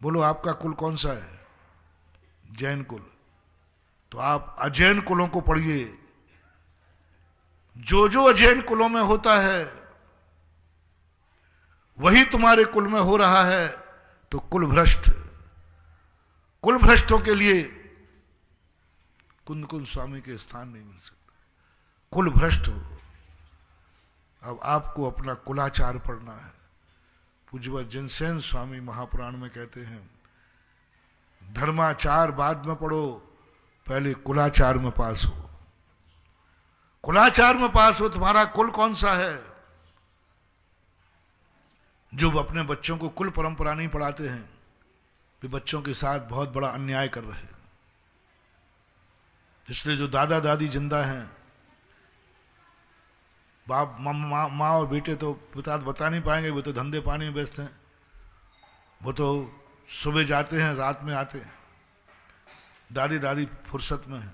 D: बोलो आपका कुल कौन सा है? जैन कुल। तो आप अजैन कुलों को पढ़िए। जो जो अजैन कुलों में होता है वही तुम्हारे कुल में हो रहा है। तो कुल भ्रष्ट, कुल भ्रष्टों के लिए कुंद कुंद स्वामी के स्थान नहीं मिल सकता। कुल भ्रष्ट हो। अब आपको अपना कुलाचार पढ़ना है। पूज्य जिनसेन स्वामी महापुराण में कहते हैं, धर्माचार बाद में पढ़ो, पहले कुलाचार में पास हो। कुलाचार में पास हो। तुम्हारा कुल कौन सा है? जो अपने बच्चों को कुल परंपरा नहीं पढ़ाते हैं, वे बच्चों के साथ बहुत बड़ा अन्याय कर रहे हैं। इसलिए जो दादा दादी जिंदा हैं, बाप माँ और बेटे तो पिता बता नहीं पाएंगे, वो तो धंधे पानी में व्यस्त हैं। वो तो सुबह जाते हैं, रात में आते हैं। दादी दादी फुर्सत में हैं।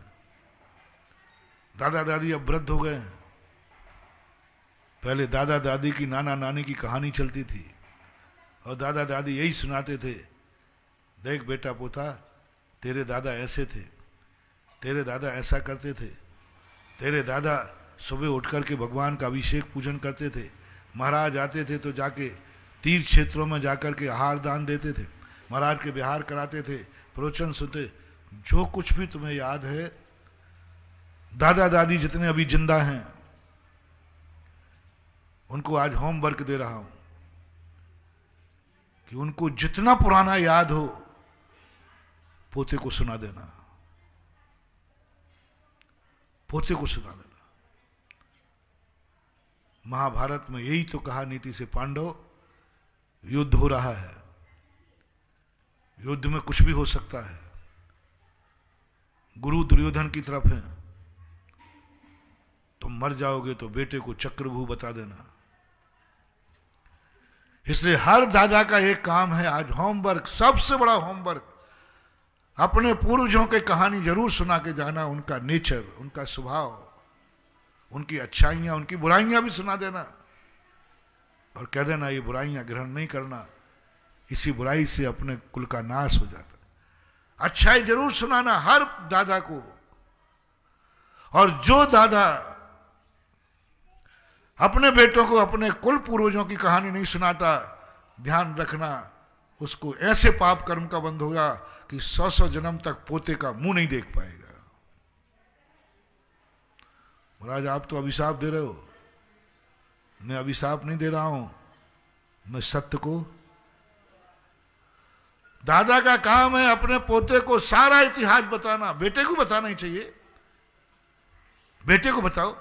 D: दादा दादी अब वृद्ध हो गए हैं। पहले दादा दादी की, नाना नानी की कहानी चलती थी, और दादा दादी यही सुनाते थे, देख बेटा पोता, तेरे दादा ऐसे थे, तेरे दादा ऐसा करते थे, तेरे दादा सुबह उठ करके भगवान का अभिषेक पूजन करते थे, महाराज आते थे तो जाके तीर्थ क्षेत्रों में जाकर के आहार दान देते थे, महाराज के विहार कराते थे, प्रवचन सुनते। जो कुछ भी तुम्हें याद है, दादा दादी जितने अभी जिंदा हैं उनको आज होमवर्क दे रहा हूं कि उनको जितना पुराना याद हो पोते को सुना देना, पोते को सुना देना। महाभारत में यही तो कहा नीति से पांडव, युद्ध हो रहा है, युद्ध में कुछ भी हो सकता है। गुरु दुर्योधन की तरफ है, तुम मर जाओगे तो बेटे को चक्रव्यूह बता देना। इसलिए हर दादा का एक काम है आज होमवर्क, सबसे बड़ा होमवर्क, अपने पूर्वजों की कहानी जरूर सुना के जाना, उनका नेचर, उनका स्वभाव, उनकी अच्छाइयां, उनकी बुराइयां भी सुना देना और कह देना ये बुराइयां ग्रहण नहीं करना, इसी बुराई से अपने कुल का नाश हो जाता। अच्छाई जरूर सुनाना हर दादा को। और जो दादा अपने बेटों को अपने कुल पूर्वजों की कहानी नहीं सुनाता, ध्यान रखना उसको ऐसे पाप कर्म का बंध होगा कि 100 जन्म तक पोते का मुंह नहीं देख पाएगा। महाराज आप तो अभिशाप दे रहे हो, मैं अभिशाप नहीं दे रहा हूं, मैं सत्य को। दादा का काम है अपने पोते को सारा इतिहास बताना। बेटे को बताना ही चाहिए, बेटे को बताओ,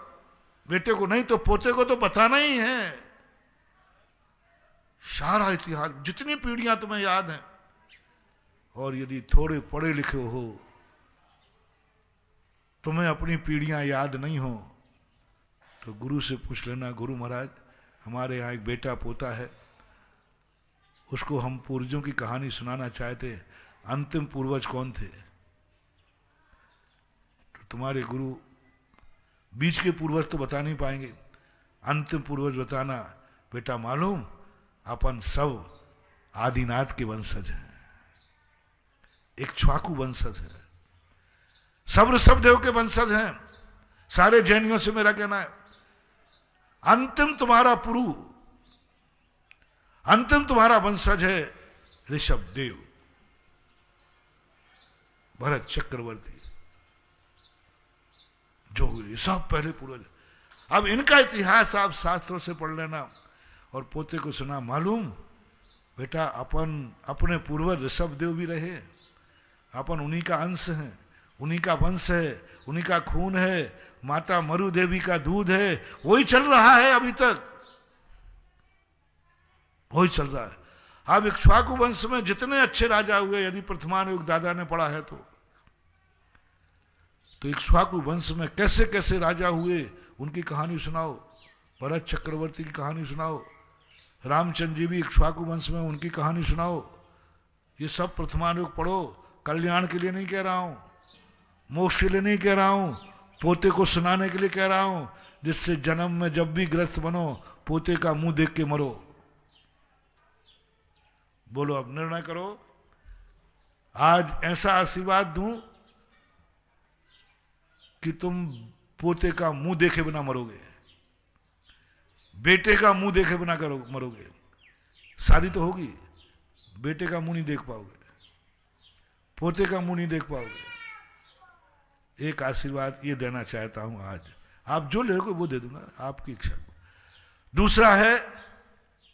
D: बेटे को नहीं तो पोते को तो बताना ही है सारा इतिहास, जितनी पीढ़ियां तुम्हें याद हैं। और यदि थोड़े पढ़े लिखे हो, तुम्हें अपनी पीढ़ियां याद नहीं हो, तो गुरु से पूछ लेना, गुरु महाराज हमारे यहाँ एक बेटा पोता है, उसको हम पूर्वजों की कहानी सुनाना चाहते, अंतिम पूर्वज कौन थे? तो तुम्हारे गुरु बीच के पूर्वज तो बता नहीं पाएंगे, अंतिम पूर्वज बताना। बेटा मालूम अपन सब आदिनाथ के वंशज हैं, इक्ष्वाकु वंशज है, सब ऋषभदेव के वंशज हैं। सारे जैनियों से मेरा कहना है अंतिम तुम्हारा पुरु, अंतिम तुम्हारा वंशज है ऋषभदेव, भरत चक्रवर्ती जो हुए, सब पहले पूर्वज। अब इनका इतिहास आप शास्त्रों से पढ़ लेना और पोते को सुना। मालूम बेटा अपन अपने पूर्वज ऋषभदेव भी रहे, अपन उन्हीं का अंश है, उन्हीं का वंश है, उन्हीं का खून है, माता मरु देवी का दूध है, वही चल रहा है अभी तक, वही चल रहा है। अब इक्ष्वाकु वंश में जितने अच्छे राजा हुए, यदि प्रथमान युग दादा ने पढ़ा है तो इक्ष्वाकु वंश में कैसे कैसे राजा हुए उनकी कहानी सुनाओ, भरत चक्रवर्ती की कहानी सुनाओ, रामचंद्र जी भी इक्ष्वाकु वंश में, उनकी कहानी सुनाओ। ये सब प्रथमान युग पढ़ो, कल्याण के लिए नहीं कह रहा हूं, मोक्ष के लिए नहीं कह रहा हूं, पोते को सुनाने के लिए कह रहा हूं, जिससे जन्म में जब भी ग्रस्त बनो पोते का मुंह देख के मरो। बोलो अब निर्णय करो, आज ऐसा आशीर्वाद दूं कि तुम पोते का मुंह देखे बिना मरोगे, बेटे का मुंह देखे बिना मरोगे। शादी तो होगी, बेटे का मुंह नहीं देख पाओगे, पोते का मुंह नहीं देख पाओगे। एक आशीर्वाद ये देना चाहता हूं आज, आप जो ले वो दे दूंगा, आपकी इच्छा। दूसरा है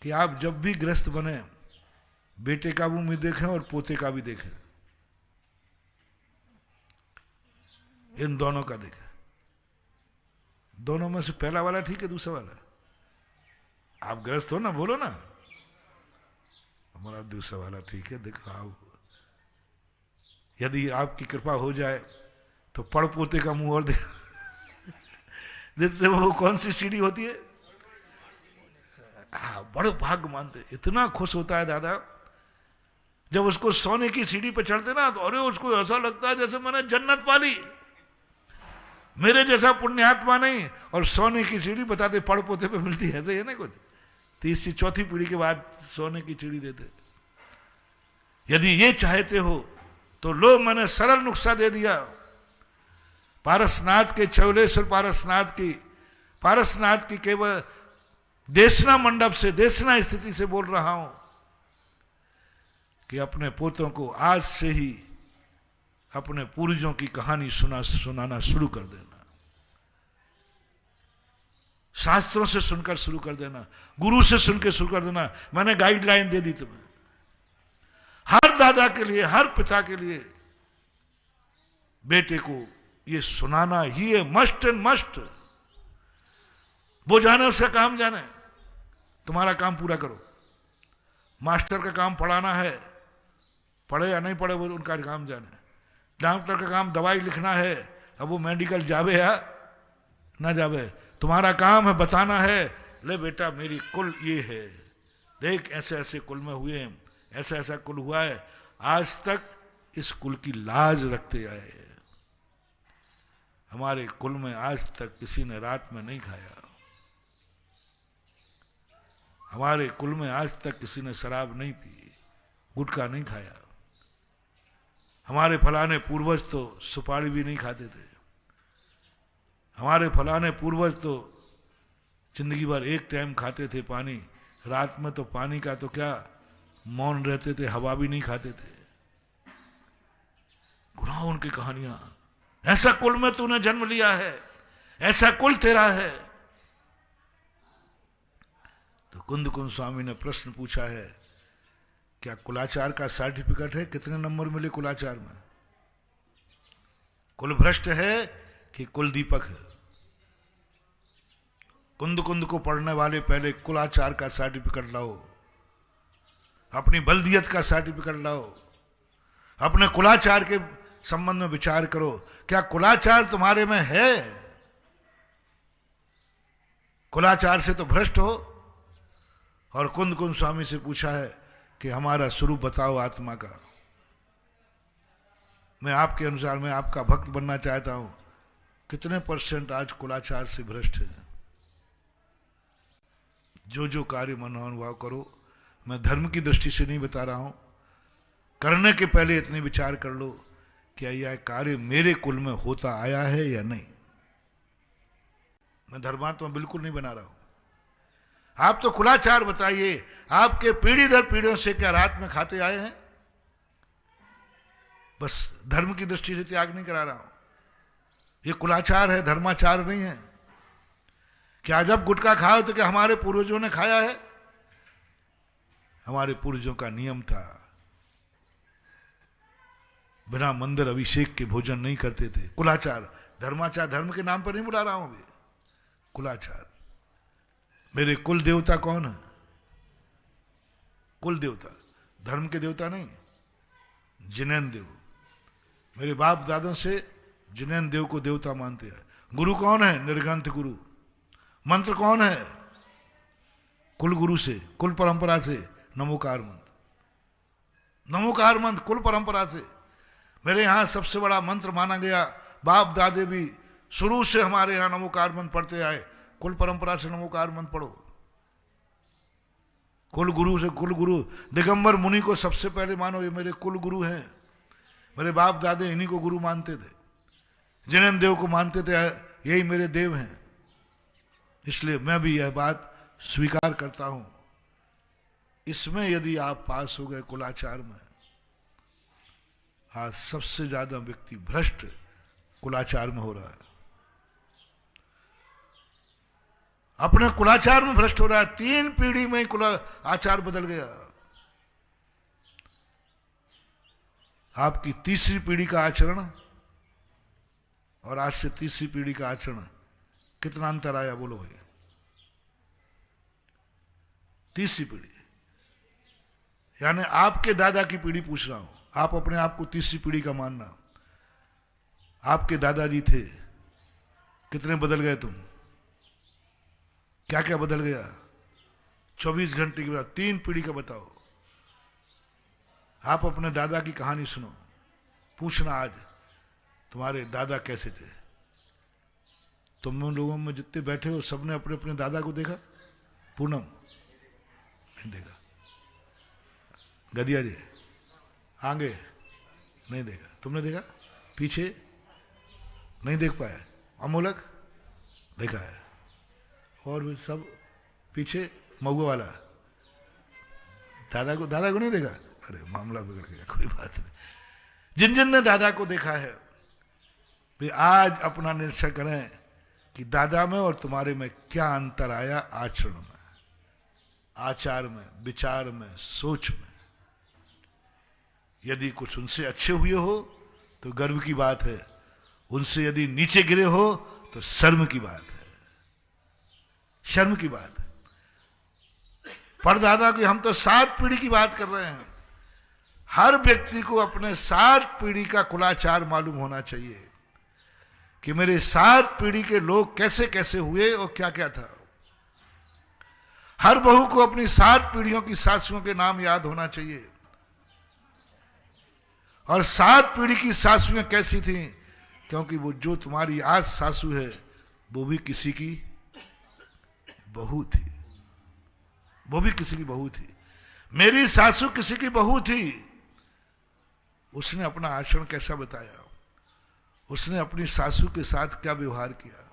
D: कि आप जब भी ग्रस्त बने बेटे का मुंह भी देखें और पोते का भी देखें, इन दोनों का देखें। दोनों में से पहला वाला ठीक है, दूसरा वाला? आप ग्रस्त हो ना, बोलो ना। हमारा दूसरा वाला ठीक है। देखो आप, यदि आपकी कृपा हो जाए तो पड़ पोते का मुंह और देखते वो कौन सी सीढ़ी होती है, बड़े भाग्य मानते, इतना खुश होता है दादा जब उसको सोने की सीढ़ी पे चढ़ते ना, तो अरे उसको ऐसा लगता है जैसे मैंने जन्नत पाली, मेरे जैसा पुण्यात्मा नहीं। और सोने की सीढ़ी बताते पड़ पोते पे मिलती है, ऐसे है ना कुछ, तीसरी चौथी पीढ़ी के बाद सोने की सीढ़ी देते। यदि ये चाहते हो तो लो, मैंने सरल नुस्खा दे दिया। पारसनाथ के चौलेश्वर पारसनाथ की केवल देशना मंडप से, देशना स्थिति से बोल रहा हूं कि अपने पोतों को आज से ही अपने पूर्वजों की कहानी सुनाना शुरू कर देना, शास्त्रों से सुनकर शुरू कर देना, गुरु से सुन के शुरू कर देना। मैंने गाइडलाइन दे दी तुम्हें। हर दादा के लिए, हर पिता के लिए बेटे को ये सुनाना ही है मस्ट एंड मस्ट। वो जाने उसका काम जाने, तुम्हारा काम पूरा करो। मास्टर का काम पढ़ाना है, पढ़े या नहीं पढ़े वो उनका काम जाने। डॉक्टर का काम दवाई लिखना है, अब वो मेडिकल जावे या ना जावे, तुम्हारा काम है बताना है, ले बेटा मेरी कुल ये है, देख ऐसे ऐसे कुल में हुए हैं, ऐसा ऐसा कुल हुआ है। आज तक इस कुल की लाज रखते आए हैं। हमारे कुल में आज तक किसी ने रात में नहीं खाया, हमारे कुल में आज तक किसी ने शराब नहीं पी, गुटखा नहीं खाया। हमारे फलाने पूर्वज तो सुपारी भी नहीं खाते थे, हमारे फलाने पूर्वज तो जिंदगी भर एक टाइम खाते थे पानी, रात में तो पानी का तो क्या मौन रहते थे, हवा भी नहीं खाते थे। गुनाह उनकी कहानियां। ऐसा कुल में तूने जन्म लिया है, ऐसा कुल तेरा है। तो कुंद स्वामी ने प्रश्न पूछा है, क्या कुलाचार का सर्टिफिकेट है? कितने नंबर मिले कुलाचार में? कुल भ्रष्ट है कि कुल दीपक है? कुंद को पढ़ने वाले पहले कुलाचार का सर्टिफिकेट लाओ, अपनी बल्दियत का सर्टिफिकेट लाओ, अपने कुलाचार के संबंध में विचार करो। क्या कुलाचार तुम्हारे में है? कुलाचार से तो भ्रष्ट हो। और कुंद स्वामी से पूछा है कि हमारा स्वरूप बताओ आत्मा का, मैं आपके अनुसार, मैं आपका भक्त बनना चाहता हूं। कितने % आज कुलाचार से भ्रष्ट है? जो कार्य मनोभाव करो, मैं धर्म की दृष्टि से नहीं बता रहा हूं, करने के पहले इतने विचार कर लो, क्या यह कार्य मेरे कुल में होता आया है या नहीं। मैं धर्मात्मा बिल्कुल नहीं बना रहा हूं। आप तो कुलाचार बताइए, आपके पीढ़ी दर पीढ़ियों से क्या रात में खाते आए हैं? बस धर्म की दृष्टि से त्याग नहीं करा रहा हूं, ये कुलाचार है, धर्माचार नहीं है। क्या जब गुटखा खाओ तो क्या हमारे पूर्वजों ने खाया है? हमारे पूर्वजों का नियम था, बिना मंदिर अभिषेक के भोजन नहीं करते थे। कुलाचार, धर्माचार, धर्म के नाम पर नहीं बुला रहा हूं अभी, कुलाचार। मेरे कुल देवता कौन है? कुल देवता, धर्म के देवता नहीं, जिनैन देव। मेरे बाप दादों से जिनैन देव को देवता मानते हैं। गुरु कौन है? निर्ग्रंथ गुरु। मंत्र कौन है? कुल गुरु से, कुल परंपरा से नमोकार मंत्र। नमोकार मंत्र कुल परंपरा से मेरे यहां सबसे बड़ा मंत्र माना गया। बाप दादे भी शुरू से हमारे यहां नमोकार मंत्र पढ़ते आए। कुल परंपरा से नमोकार मंत्र पढ़ो। कुल गुरु से, कुल गुरु दिगंबर मुनि को सबसे पहले मानो, ये मेरे कुल गुरु हैं। मेरे बाप दादे इन्हीं को गुरु मानते थे, जिनैन देव को मानते थे, यही मेरे देव हैं। इसलिए मैं भी यह बात स्वीकार करता हूं। इसमें यदि आप पास हो गए कुलाचार में, आज सबसे ज्यादा व्यक्ति भ्रष्ट कुलाचार में हो रहा है, अपने कुलाचार में भ्रष्ट हो रहा है। 3 पीढ़ी में ही आचार बदल गया। आपकी तीसरी पीढ़ी का आचरण और आज से तीसरी पीढ़ी का आचरण कितना अंतर आया बोलो भाई। तीसरी पीढ़ी यानी आपके दादा की पीढ़ी पूछ रहा हूं, आप अपने आप को तीसरी पीढ़ी का मानना। आपके दादाजी थे, कितने बदल गए तुम? क्या क्या बदल गया 24 घंटे के बाद? 3 पीढ़ी का बताओ। आप अपने दादा की कहानी सुनो, पूछना आज तुम्हारे दादा कैसे थे। तुम लोगों में जितने बैठे हो सबने अपने अपने दादा को देखा? पूनम नहीं देखा, गदिया जी आगे नहीं देखा, तुमने देखा? पीछे नहीं देख पाया, अमोलक देखा है, और भी सब पीछे मऊआ वाला दादा को नहीं देखा। अरे मामला बिगड़ गया, कोई बात नहीं। जिन जिन ने दादा को देखा है वे आज अपना निश्चय करें कि दादा में और तुम्हारे में क्या अंतर आया, आचरण में, आचार में, विचार में, सोच में। यदि कुछ उनसे अच्छे हुए हो तो गर्व की बात है, उनसे यदि नीचे गिरे हो तो शर्म की बात है, शर्म की बात है। परदादा की हम तो 7 पीढ़ी की बात कर रहे हैं। हर व्यक्ति को अपने 7 पीढ़ी का कुलाचार मालूम होना चाहिए कि मेरे 7 पीढ़ी के लोग कैसे कैसे हुए और क्या क्या था। हर बहू को अपनी 7 पीढ़ियों की सासुओं के नाम याद होना चाहिए और 7 पीढ़ी की सासुएं कैसी थीं, क्योंकि वो जो तुम्हारी आज सासू है वो भी किसी की बहू थी, वो भी किसी की बहू थी। मेरी सासू किसी की बहू थी। उसने अपना आचरण कैसा बताया, उसने अपनी सासू के साथ क्या व्यवहार किया,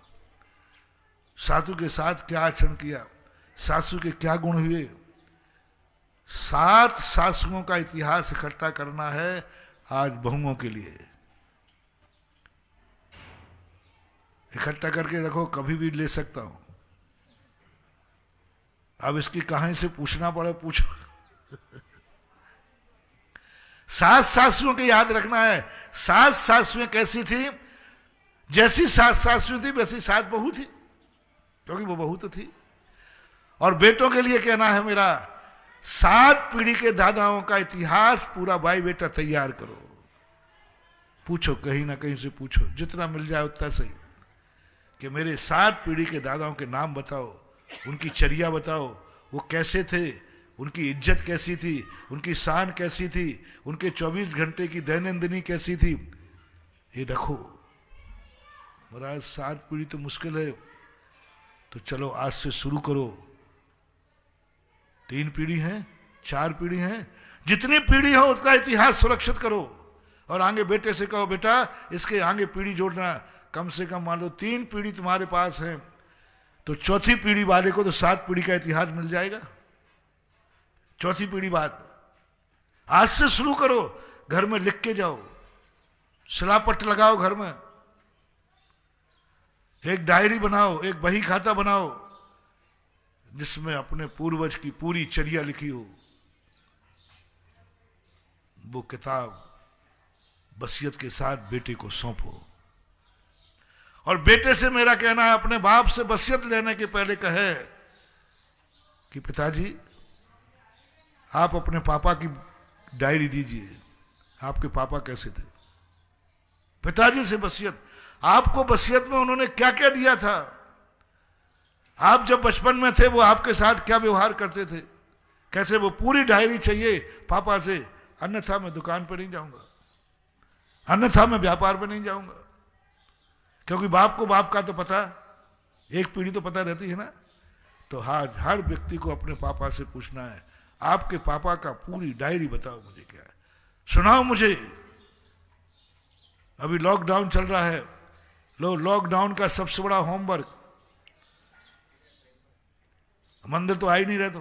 D: सासू के साथ क्या आचरण किया, सासू के क्या गुण हुए। 7 सासुओं का इतिहास इकट्ठा करना है आज बहुओं के लिए। इकट्ठा करके रखो, कभी भी ले सकता हूं। अब इसकी कहानी से पूछना पड़े, पूछो। 7 सासुओं के याद रखना है। 7 सासुएं कैसी थी, जैसी 7 सासुएं थी वैसी 7 बहू थी, क्योंकि वो बहू तो थी। और बेटों के लिए कहना है मेरा, 7 पीढ़ी के दादाओं का इतिहास पूरा भाई बेटा तैयार करो। पूछो, कहीं ना कहीं से पूछो, जितना मिल जाए उतना सही, कि मेरे 7 पीढ़ी के दादाओं के नाम बताओ, उनकी चर्या बताओ, वो कैसे थे, उनकी इज्जत कैसी थी, उनकी शान कैसी थी, उनके 24 घंटे की दैनंदिनी कैसी थी, ये रखो। महाराज 7 पीढ़ी तो मुश्किल है, तो चलो आज से शुरू करो। 3 पीढ़ी हैं, 4 पीढ़ी हैं, जितनी पीढ़ी हो उतना इतिहास सुरक्षित करो। और आगे बेटे से कहो, बेटा इसके आगे पीढ़ी जोड़ना, कम से कम मान लो 3 पीढ़ी तुम्हारे पास है तो 4थी पीढ़ी वाले को तो 7 पीढ़ी का इतिहास मिल जाएगा। 4थी पीढ़ी बाद आज से शुरू करो, घर में लिख के जाओ, शिलापट्ट लगाओ, घर में एक डायरी बनाओ, एक बही खाता बनाओ, जिसमें अपने पूर्वज की पूरी चर्या लिखी हो। वो किताब वसीयत के साथ बेटे को सौंपो। और बेटे से मेरा कहना है, अपने बाप से वसीयत लेने के पहले कहे कि पिताजी आप अपने पापा की डायरी दीजिए, आपके पापा कैसे थे। पिताजी से वसीयत, आपको वसीयत में उन्होंने क्या क्या दिया था, आप जब बचपन में थे वो आपके साथ क्या व्यवहार करते थे, कैसे, वो पूरी डायरी चाहिए पापा से। अन्यथा मैं दुकान पर नहीं जाऊंगा, अन्यथा मैं व्यापार पर नहीं जाऊंगा। क्योंकि बाप को बाप का तो पता, एक पीढ़ी तो पता रहती है ना। तो आज हर व्यक्ति को अपने पापा से पूछना है, आपके पापा का पूरी डायरी बताओ मुझे, क्या है, सुनाओ मुझे। अभी लॉकडाउन चल रहा है, लॉकडाउन का सबसे बड़ा होमवर्क, मंदिर तो आ ही नहीं रहे, तो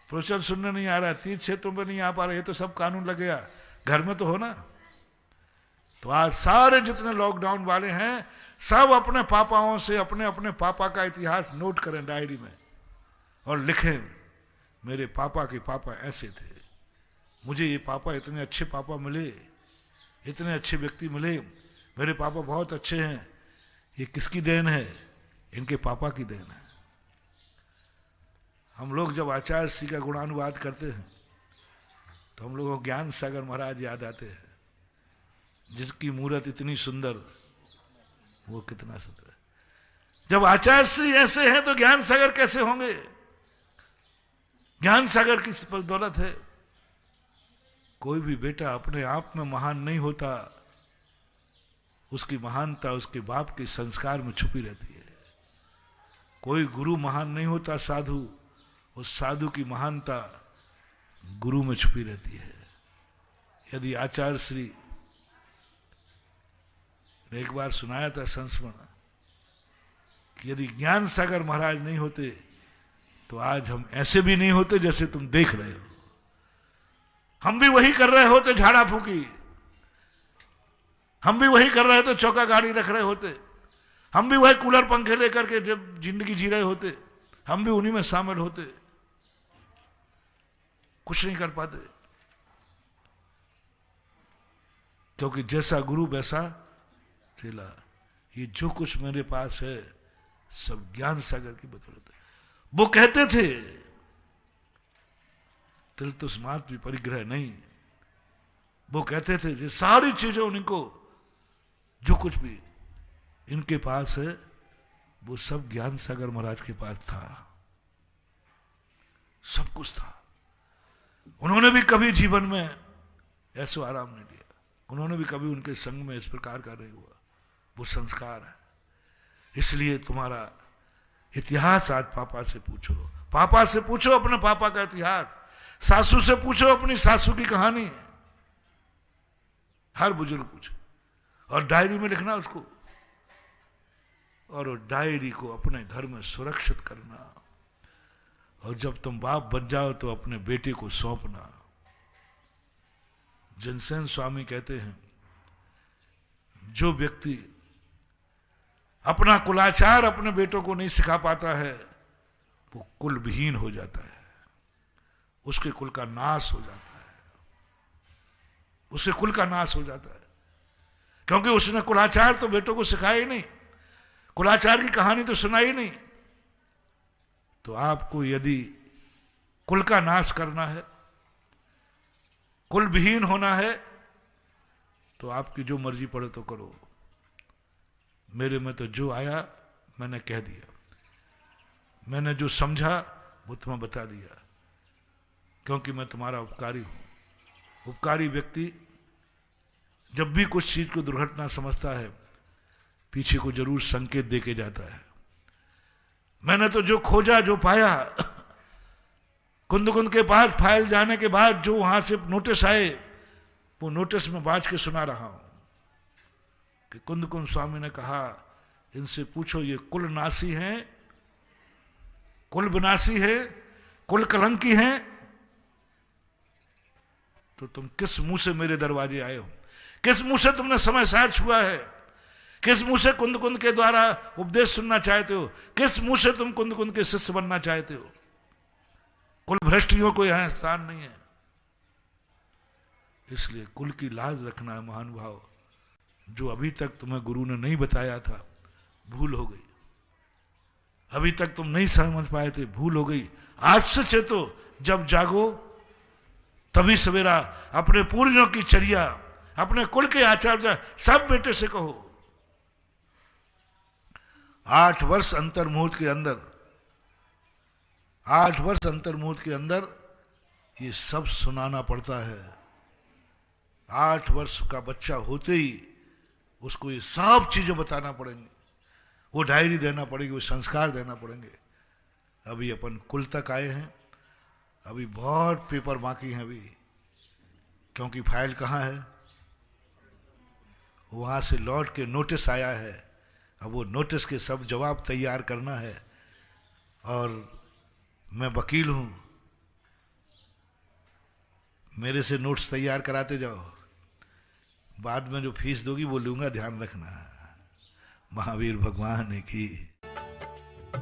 D: प्रवचन सुनने नहीं आ रहा, 3 क्षेत्रों में नहीं आ पा रहे, ये तो सब कानून लग गया, घर में तो हो ना। तो आज सारे जितने लॉकडाउन वाले हैं सब अपने पापाओं से अपने अपने पापा का इतिहास नोट करें डायरी में और लिखें, मेरे पापा के पापा ऐसे थे, मुझे ये पापा इतने अच्छे पापा मिले, इतने अच्छे व्यक्ति मिले, मेरे पापा बहुत अच्छे हैं। ये किसकी देन है, इनके पापा की देन है। हम लोग जब आचार्य श्री का गुणानुवाद करते हैं तो हम लोगों को ज्ञान सागर महाराज याद आते हैं, जिसकी मूर्त इतनी सुंदर, वो कितना सुंदर है। जब आचार्य श्री ऐसे हैं तो ज्ञान सागर कैसे होंगे। ज्ञान सागर की बदौलत है। कोई भी बेटा अपने आप में महान नहीं होता, उसकी महानता उसके बाप के संस्कार में छुपी रहती है। कोई गुरु महान नहीं होता साधु, उस साधु की महानता गुरु में छुपी रहती है। यदि आचार्य श्री ने एक बार सुनाया था संस्मरण कि यदि ज्ञान सागर महाराज नहीं होते तो आज हम ऐसे भी नहीं होते जैसे तुम देख रहे हो। हम भी वही कर रहे होते, झाड़ा फूकी, हम भी वही कर रहे थे, चौका गाड़ी रख रहे होते, हम भी वही कूलर पंखे लेकर के जब जिंदगी जी रहे होते, हम भी उन्हीं में शामिल होते, कुछ नहीं कर पाते, क्योंकि जैसा गुरु वैसा चेला। ये जो कुछ मेरे पास है सब ज्ञान सागर की बदौलत है। वो कहते थे तिल तो स्मार्त भी परिग्रह नहीं, वो कहते थे ये सारी चीजें उनको जो कुछ भी इनके पास है वो सब ज्ञान सागर महाराज के पास था, सब कुछ था। उन्होंने भी कभी जीवन में ऐसो आराम नहीं लिया, उन्होंने भी कभी उनके संग में इस प्रकार का नहीं हुआ। वो संस्कार है। इसलिए तुम्हारा इतिहास आज पापा से पूछो, पापा से पूछो अपने पापा का इतिहास, सासू से पूछो अपनी सासू की कहानी, हर बुजुर्ग पूछो, और डायरी में लिखना उसको, और उस डायरी को अपने घर में सुरक्षित करना, और जब तुम बाप बन जाओ तो अपने बेटे को सौंपना। जिनसेन स्वामी कहते हैं जो व्यक्ति अपना कुलाचार अपने बेटों को नहीं सिखा पाता है वो कुल विहीन हो जाता है, उसके कुल का नाश हो जाता है, उसके कुल का नाश हो जाता है, क्योंकि उसने कुलाचार तो बेटों को सिखाया ही नहीं, कुलाचार की कहानी तो सुनाई ही नहीं। तो आपको यदि कुल का नाश करना है, कुल विहीन होना है, तो आपकी जो मर्जी पड़े तो करो। मेरे में तो जो आया मैंने कह दिया, मैंने जो समझा वो तुम्हें बता दिया, क्योंकि मैं तुम्हारा उपकारी हूं। उपकारी व्यक्ति जब भी कुछ चीज को दुर्घटना समझता है पीछे को जरूर संकेत देके जाता है। मैंने तो जो खोजा जो पाया, कुंद के पास फाइल जाने के बाद जो वहां से नोटिस आए वो नोटिस में बाज के सुना रहा हूं कि कुंद स्वामी ने कहा इनसे पूछो ये कुल नासी हैं, कुल विनाशी है, कुल कलंकी हैं, तो तुम किस मुंह से मेरे दरवाजे आए हो, किस मुंह से तुमने समय सार छुआ है, किस मुंह से कुंद के द्वारा उपदेश सुनना चाहते हो, किस मुंह से तुम कुंद के शिष्य बनना चाहते हो। कुल भ्रष्टियों को यहां स्थान नहीं है, इसलिए कुल की लाज रखना है महानुभाव। जो अभी तक तुम्हें गुरु ने नहीं बताया था भूल हो गई, अभी तक तुम नहीं समझ पाए थे भूल हो गई। आज से चेतो, जब जागो तभी सवेरा। अपने पूर्वजों की चर्या, अपने कुल के आचार्य सब बेटे से कहो। 8 वर्ष अंतर मुहूर्त के अंदर, 8 वर्ष अंतर मुहूर्त के अंदर ये सब सुनाना पड़ता है। 8 वर्ष का बच्चा होते ही उसको ये सब चीजें बताना पड़ेंगी, वो डायरी देना पड़ेगी, वो संस्कार देना पड़ेंगे। अभी अपन कुल तक आए हैं, अभी बहुत पेपर बाकी हैं अभी, क्योंकि फाइल कहाँ है, वहां से लौट के नोटिस आया है। अब वो नोटिस के सब जवाब तैयार करना है, और मैं वकील हूं, मेरे से नोट्स तैयार कराते जाओ, बाद में जो फीस दोगी वो लूंगा, ध्यान रखना। महावीर भगवान की।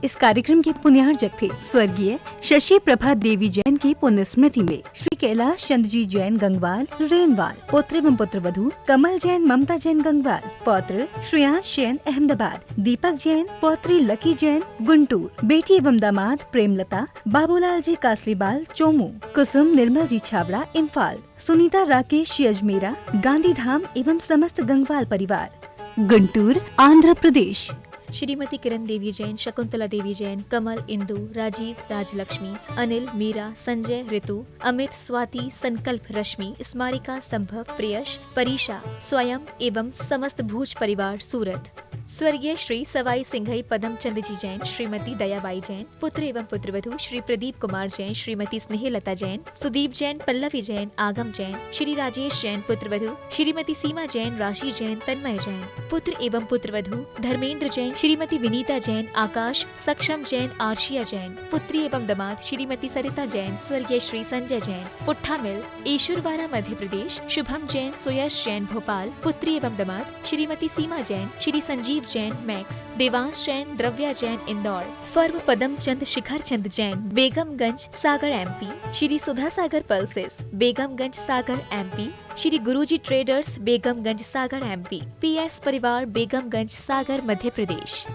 A: इस कार्यक्रम के पुण्यार्जक थे स्वर्गीय शशि प्रभा देवी जैन की पुण्य स्मृति में श्री कैलाश चंद्र जी जैन गंगवाल रेनवाल, पुत्र एवं पुत्र वधू कमल जैन ममता जैन गंगवाल, पौत्र श्रेयांश जैन अहमदाबाद, दीपक जैन, पौत्री लकी जैन गुंटूर, बेटी एवं दामाद प्रेमलता, बाबूलाल जी कासलीबाल चोमू, कुसुम निर्मल जी छाबड़ा इम्फाल, सुनीता राकेश अजमेरा, गांधी धाम एवं समस्त गंगवाल परिवार, गुंटूर आंध्र प्रदेश।
B: श्रीमती किरण देवी जैन, शकुंतला देवी जैन, कमल, इंदु, राजीव, राजलक्ष्मी, अनिल, मीरा, संजय, ऋतु, अमित, स्वाति, संकल्प, रश्मि, स्मारिका, संभव, प्रियश, परीशा, स्वयं एवं समस्त भूज परिवार सूरत। स्वर्गीय श्री सवाई सिंघई पदम चंद जी जैन, श्रीमती दयाबाई जैन, पुत्र एवं पुत्रवधू श्री प्रदीप कुमार जैन, श्रीमती स्नेहलता जैन, सुदीप जैन, पल्लवी जैन, आगम जैन, श्री राजेश जैन, पुत्रवधू श्रीमती सीमा जैन, राशि जैन, तन्मय जैन, पुत्र एवं पुत्रवधू धर्मेंद्र जैन, श्रीमती विनीता जैन, आकाश, सक्षम जैन, आर्शिया जैन, पुत्री एवं दामाद श्रीमती सरिता जैन, स्वर्गीय श्री संजय जैन, पुट्ठा मिल, ईश्वरवाड़ा मध्य प्रदेश, शुभम जैन, सुयश जैन, भोपाल, पुत्री एवं दामाद श्रीमती सीमा जैन, श्री संजीव जैन, मैक्स, देवांश जैन, द्रव्या जैन, इंदौर, फर्म पदम चंद शिखर चंद जैन, बेगमगंज सागर एमपी, श्री सुधा सागर पल्सेस, बेगमगंज सागर एमपी, श्री गुरुजी ट्रेडर्स, बेगमगंज सागर एमपी, पीएस परिवार, बेगमगंज सागर मध्य प्रदेश।